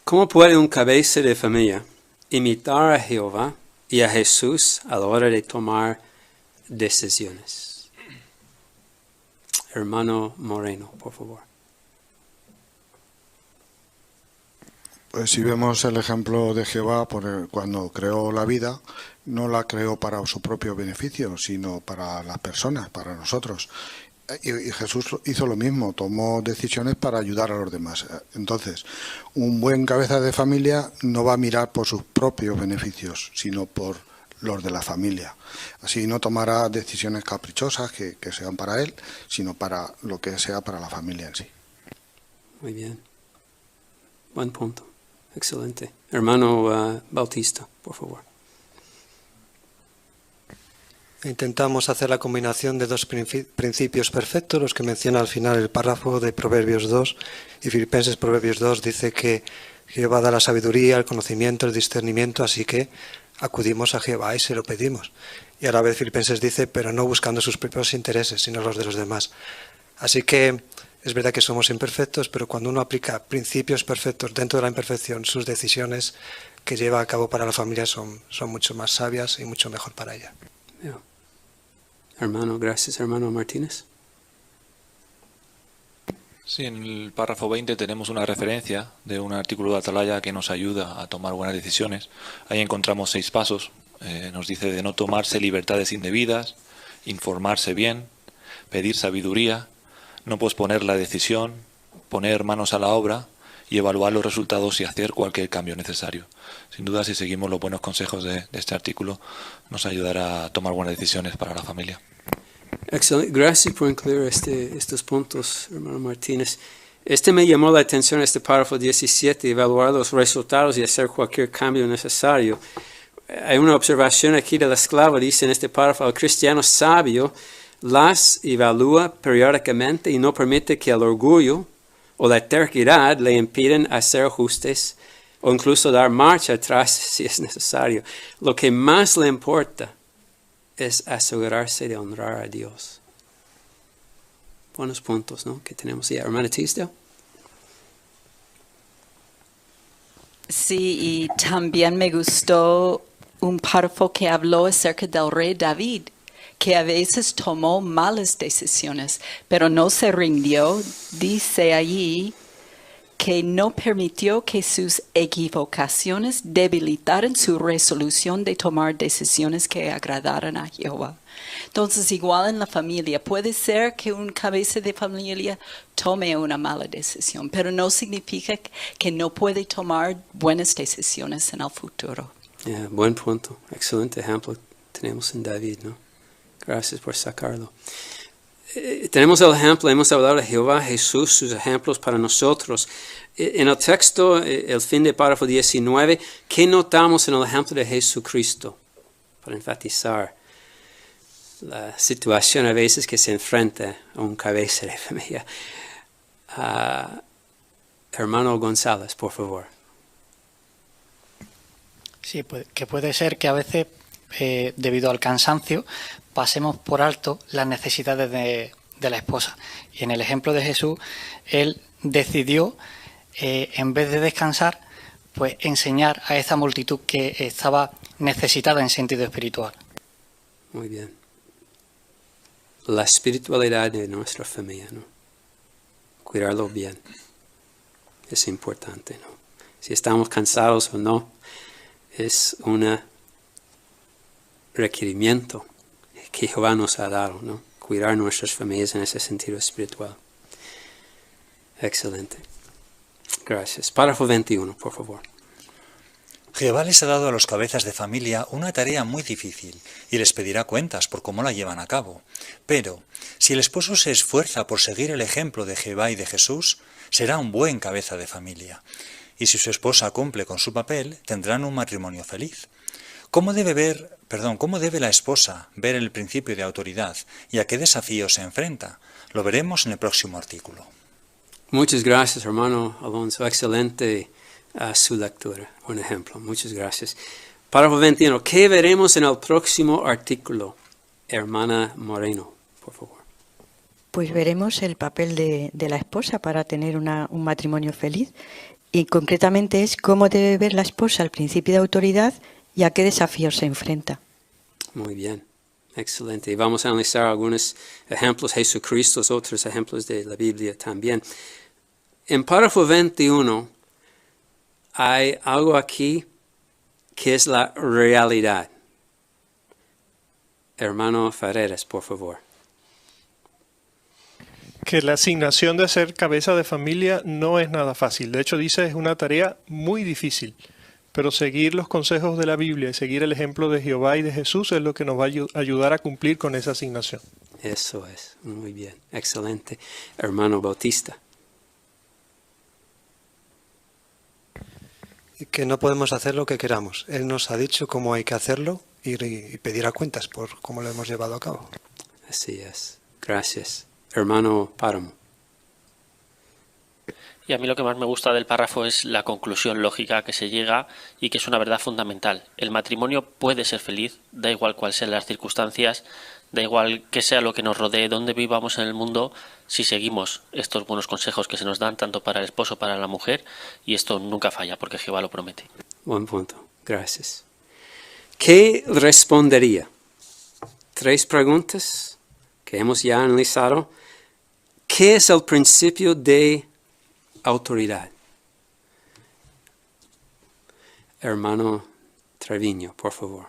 Speaker 3: ¿Cómo puede un cabeza de familia imitar a Jehová y a Jesús a la hora de tomar decisiones? Hermano Moreno, por favor.
Speaker 18: Pues si vemos el ejemplo de Jehová, cuando creó la vida, no la creó para su propio beneficio, sino para las personas, para nosotros. Y Jesús hizo lo mismo, tomó decisiones para ayudar a los demás. Entonces, un buen cabeza de familia no va a mirar por sus propios beneficios, sino por los de la familia. Así no tomará decisiones caprichosas que sean para él, sino para lo que sea para la familia en sí.
Speaker 3: Muy bien. Buen punto. Excelente. Hermano Bautista, por favor.
Speaker 13: Intentamos hacer la combinación de dos principios perfectos, los que menciona al final el párrafo de Proverbios 2 y Filipenses Proverbios 2 dice que Jehová da la sabiduría, el conocimiento, el discernimiento, así que acudimos a Jehová y se lo pedimos. Y a la vez Filipenses dice, pero no buscando sus propios intereses, sino los de los demás. Así que es verdad que somos imperfectos, pero cuando uno aplica principios perfectos dentro de la imperfección, sus decisiones que lleva a cabo para la familia son mucho más sabias y mucho mejor para ella.
Speaker 3: Yeah. Hermano, gracias, hermano Martínez.
Speaker 9: Sí, en el párrafo 20 tenemos una referencia de un artículo de Atalaya que nos ayuda a tomar buenas decisiones. Ahí encontramos 6 pasos. Nos dice de no tomarse libertades indebidas, informarse bien, pedir sabiduría, no posponer la decisión, poner manos a la obra y evaluar los resultados y hacer cualquier cambio necesario. Sin duda, si seguimos los buenos consejos de este artículo, nos ayudará a tomar buenas decisiones para la familia.
Speaker 3: Excelente. Gracias por incluir estos puntos, hermano Martínez. Me llamó la atención este párrafo 17, evaluar los resultados y hacer cualquier cambio necesario. Hay una observación aquí de la esclava, dice en este párrafo, el cristiano sabio las evalúa periódicamente y no permite que el orgullo o la terquedad le impiden hacer ajustes o incluso dar marcha atrás si es necesario. Lo que más le importa es asegurarse de honrar a Dios. Buenos puntos, ¿no? Que tenemos ya. Hermana Tisdale.
Speaker 12: Sí, y también me gustó un párrafo que habló acerca del rey David, que a veces tomó malas decisiones, pero no se rindió. Dice allí que no permitió que sus equivocaciones debilitaran su resolución de tomar decisiones que agradaran a Jehová. Entonces, igual en la familia, puede ser que un cabeza de familia tome una mala decisión, pero no significa que no puede tomar buenas decisiones en el futuro.
Speaker 3: Yeah, buen punto. Excelente ejemplo tenemos en David, ¿no? Gracias por sacarlo. Tenemos el ejemplo, hemos hablado de Jehová, Jesús, sus ejemplos para nosotros. En el texto, el fin de párrafo 19, ¿qué notamos en el ejemplo de Jesucristo? Para enfatizar la situación a veces que se enfrenta a un cabeza de familia. Hermano González, por favor.
Speaker 1: Sí, que puede ser que a veces, debido al cansancio, pasemos por alto las necesidades de la esposa. Y en el ejemplo de Jesús, él decidió, en vez de descansar, pues enseñar a esa multitud que estaba necesitada en sentido espiritual.
Speaker 3: Muy bien. La espiritualidad de nuestra familia, ¿no? Cuidarlo bien. Es importante, ¿no? Si estamos cansados o no, es un requerimiento que Jehová nos ha dado, ¿no? Cuidar nuestras familias en ese sentido espiritual. Excelente. Gracias. Párrafo 21, por favor.
Speaker 4: Jehová les ha dado a los cabezas de familia una tarea muy difícil y les pedirá cuentas por cómo la llevan a cabo. Pero, si el esposo se esfuerza por seguir el ejemplo de Jehová y de Jesús, será un buen cabeza de familia. Y si su esposa cumple con su papel, tendrán un matrimonio feliz. ¿Cómo debe la esposa ver el principio de autoridad y a qué desafíos se enfrenta? Lo veremos en el próximo artículo.
Speaker 3: Muchas gracias, hermano Alonso. Excelente su lectura. Un ejemplo. Muchas gracias. Párrafo 21. ¿Qué veremos en el próximo artículo? Hermana Moreno, por favor.
Speaker 11: Pues veremos el papel de la esposa para tener un matrimonio feliz. Y concretamente es cómo debe ver la esposa el principio de autoridad y a qué desafíos se enfrenta.
Speaker 3: Muy bien, excelente. Y vamos a analizar algunos ejemplos, Jesucristo, otros ejemplos de la Biblia también. En párrafo 21 hay algo aquí que es la realidad. Hermano Ferreras, por favor.
Speaker 7: Que la asignación de ser cabeza de familia no es nada fácil. De hecho, dice es una tarea muy difícil. Pero seguir los consejos de la Biblia y seguir el ejemplo de Jehová y de Jesús es lo que nos va a ayudar a cumplir con esa asignación.
Speaker 3: Eso es, muy bien, excelente. Hermano Bautista.
Speaker 13: Y que no podemos hacer lo que queramos. Él nos ha dicho cómo hay que hacerlo y pedirá cuentas por cómo lo hemos llevado a cabo.
Speaker 3: Así es, gracias. Hermano Páramo.
Speaker 10: Y a mí lo que más me gusta del párrafo es la conclusión lógica que se llega y que es una verdad fundamental. El matrimonio puede ser feliz, da igual cuáles sean las circunstancias, da igual que sea lo que nos rodee, dónde vivamos en el mundo, si seguimos estos buenos consejos que se nos dan tanto para el esposo como para la mujer, y esto nunca falla porque Jehová lo promete.
Speaker 3: Buen punto, gracias. ¿Qué respondería? 3 preguntas que hemos ya analizado. ¿Qué es el principio de autoridad? Hermano Treviño, por favor.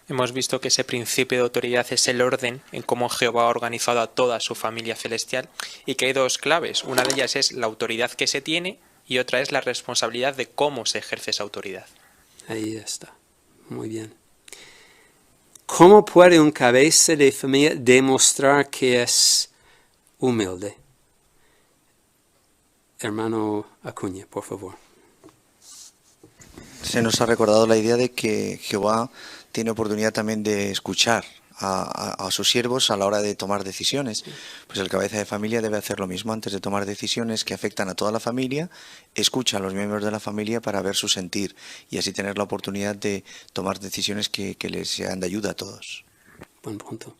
Speaker 15: Hemos visto que ese principio de autoridad es el orden en cómo Jehová ha organizado a toda su familia celestial y que hay 2 claves. Una de ellas es la autoridad que se tiene y otra es la responsabilidad de cómo se ejerce esa autoridad.
Speaker 3: Ahí está. Muy bien. ¿Cómo puede un cabeza de familia demostrar que es humilde? Hermano Acuña, por favor.
Speaker 23: Se nos ha recordado la idea de que Jehová tiene oportunidad también de escuchar a sus siervos a la hora de tomar decisiones. Pues el cabeza de familia debe hacer lo mismo antes de tomar decisiones que afectan a toda la familia, escucha a los miembros de la familia para ver su sentir y así tener la oportunidad de tomar decisiones que les sean de ayuda a todos.
Speaker 3: Buen punto.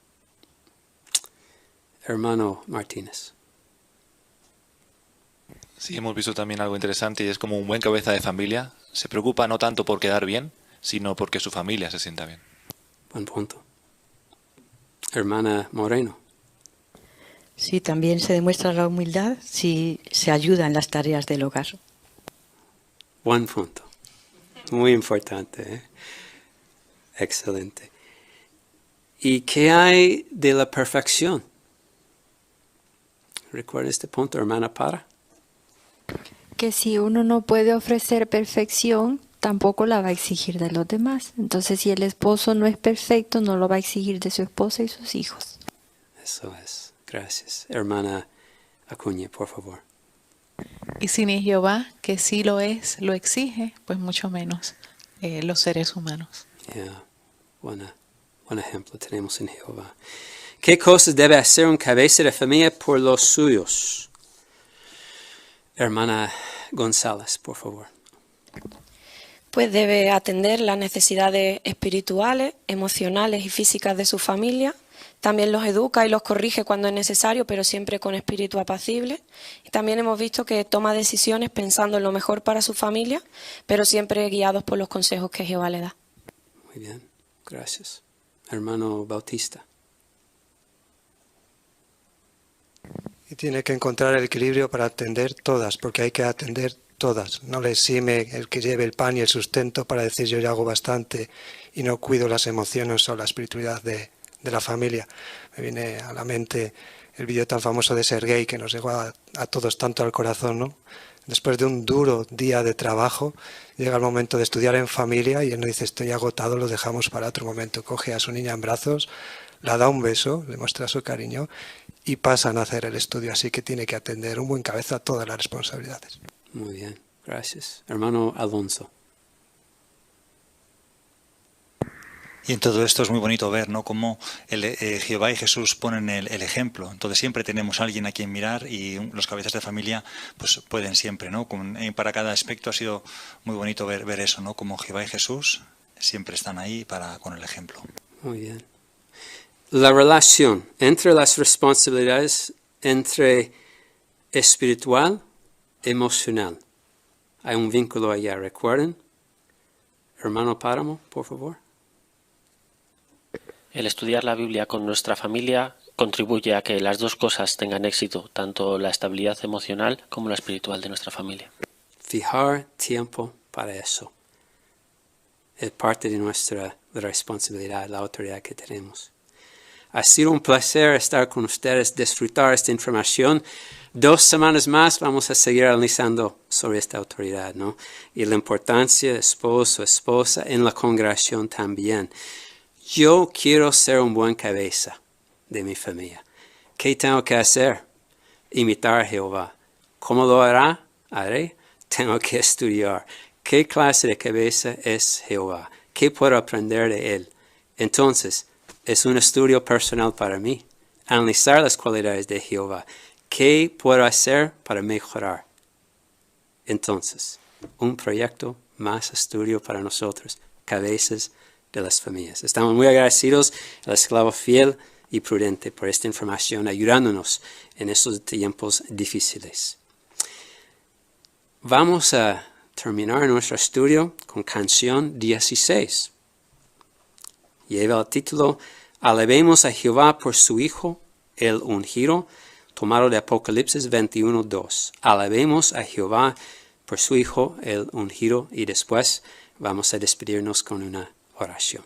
Speaker 3: Hermano Martínez.
Speaker 9: Sí, hemos visto también algo interesante y es como un buen cabeza de familia se preocupa no tanto por quedar bien, sino porque su familia se sienta bien.
Speaker 3: Buen punto. Hermana Moreno.
Speaker 11: Sí, también se demuestra la humildad si se ayuda en las tareas del hogar.
Speaker 3: Buen punto. Muy importante, ¿eh? Excelente. ¿Y qué hay de la perfección? ¿Recuerda este punto, hermana Para?
Speaker 2: Que si uno no puede ofrecer perfección, tampoco la va a exigir de los demás. Entonces, si el esposo no es perfecto, no lo va a exigir de su esposa y sus hijos.
Speaker 3: Eso es. Gracias. Hermana Acuña, por favor.
Speaker 20: Y si ni Jehová, que sí lo es, lo exige, pues mucho menos los seres humanos.
Speaker 3: Buen ejemplo tenemos en Jehová. ¿Qué cosas debe hacer un cabeza de familia por los suyos? Hermana González, por favor.
Speaker 5: Pues debe atender las necesidades espirituales, emocionales y físicas de su familia. También los educa y los corrige cuando es necesario, pero siempre con espíritu apacible. Y también hemos visto que toma decisiones pensando en lo mejor para su familia, pero siempre guiados por los consejos que Jehová le da.
Speaker 3: Muy bien, gracias. Hermano Bautista.
Speaker 13: Y tiene que encontrar el equilibrio para atender todas, porque hay que atender todas. No le exime el que lleve el pan y el sustento para decir yo ya hago bastante y no cuido las emociones o la espiritualidad de la familia. Me viene a la mente el vídeo tan famoso de Sergei que nos llegó a todos tanto al corazón, ¿no? Después de un duro día de trabajo, llega el momento de estudiar en familia y él nos dice estoy agotado, lo dejamos para otro momento. Coge a su niña en brazos, la da un beso, le muestra su cariño y pasan a hacer el estudio. Así que tiene que atender un buen cabeza a todas las responsabilidades.
Speaker 3: Muy bien, gracias. Hermano Alonso.
Speaker 4: Y en todo esto es muy bonito ver, ¿no?, cómo Jehová y Jesús ponen el ejemplo. Entonces siempre tenemos a alguien a quien mirar y los cabezas de familia pues pueden siempre, ¿no? Para cada aspecto ha sido muy bonito ver eso, ¿no? Como Jehová y Jesús siempre están ahí con el ejemplo.
Speaker 3: Muy bien. La relación entre las responsabilidades entre espiritual y emocional. Hay un vínculo allá, ¿recuerden? Hermano Páramo, por favor.
Speaker 10: El estudiar la Biblia con nuestra familia contribuye a que las dos cosas tengan éxito, tanto la estabilidad emocional como la espiritual de nuestra familia.
Speaker 3: Fijar tiempo para eso es parte de nuestra responsabilidad, la autoridad que tenemos. Ha sido un placer estar con ustedes, disfrutar esta información. 2 semanas más vamos a seguir analizando sobre esta autoridad, ¿no? Y la importancia de esposo, esposa en la congregación también. Yo quiero ser un buen cabeza de mi familia. ¿Qué tengo que hacer? Imitar a Jehová. ¿Cómo lo haré? Tengo que estudiar. ¿Qué clase de cabeza es Jehová? ¿Qué puedo aprender de él? Entonces, es un estudio personal para mí. Analizar las cualidades de Jehová. ¿Qué puedo hacer para mejorar? Entonces, un proyecto más estudio para nosotros, cabezas de las familias. Estamos muy agradecidos al esclavo fiel y prudente por esta información, ayudándonos en estos tiempos difíciles. Vamos a terminar nuestro estudio con canción 16. Lleva el título Alabemos a Jehová por su Hijo, el ungido, tomado de Apocalipsis 21:2. Alabemos a Jehová por su Hijo, el ungido, y después vamos a despedirnos con una oración.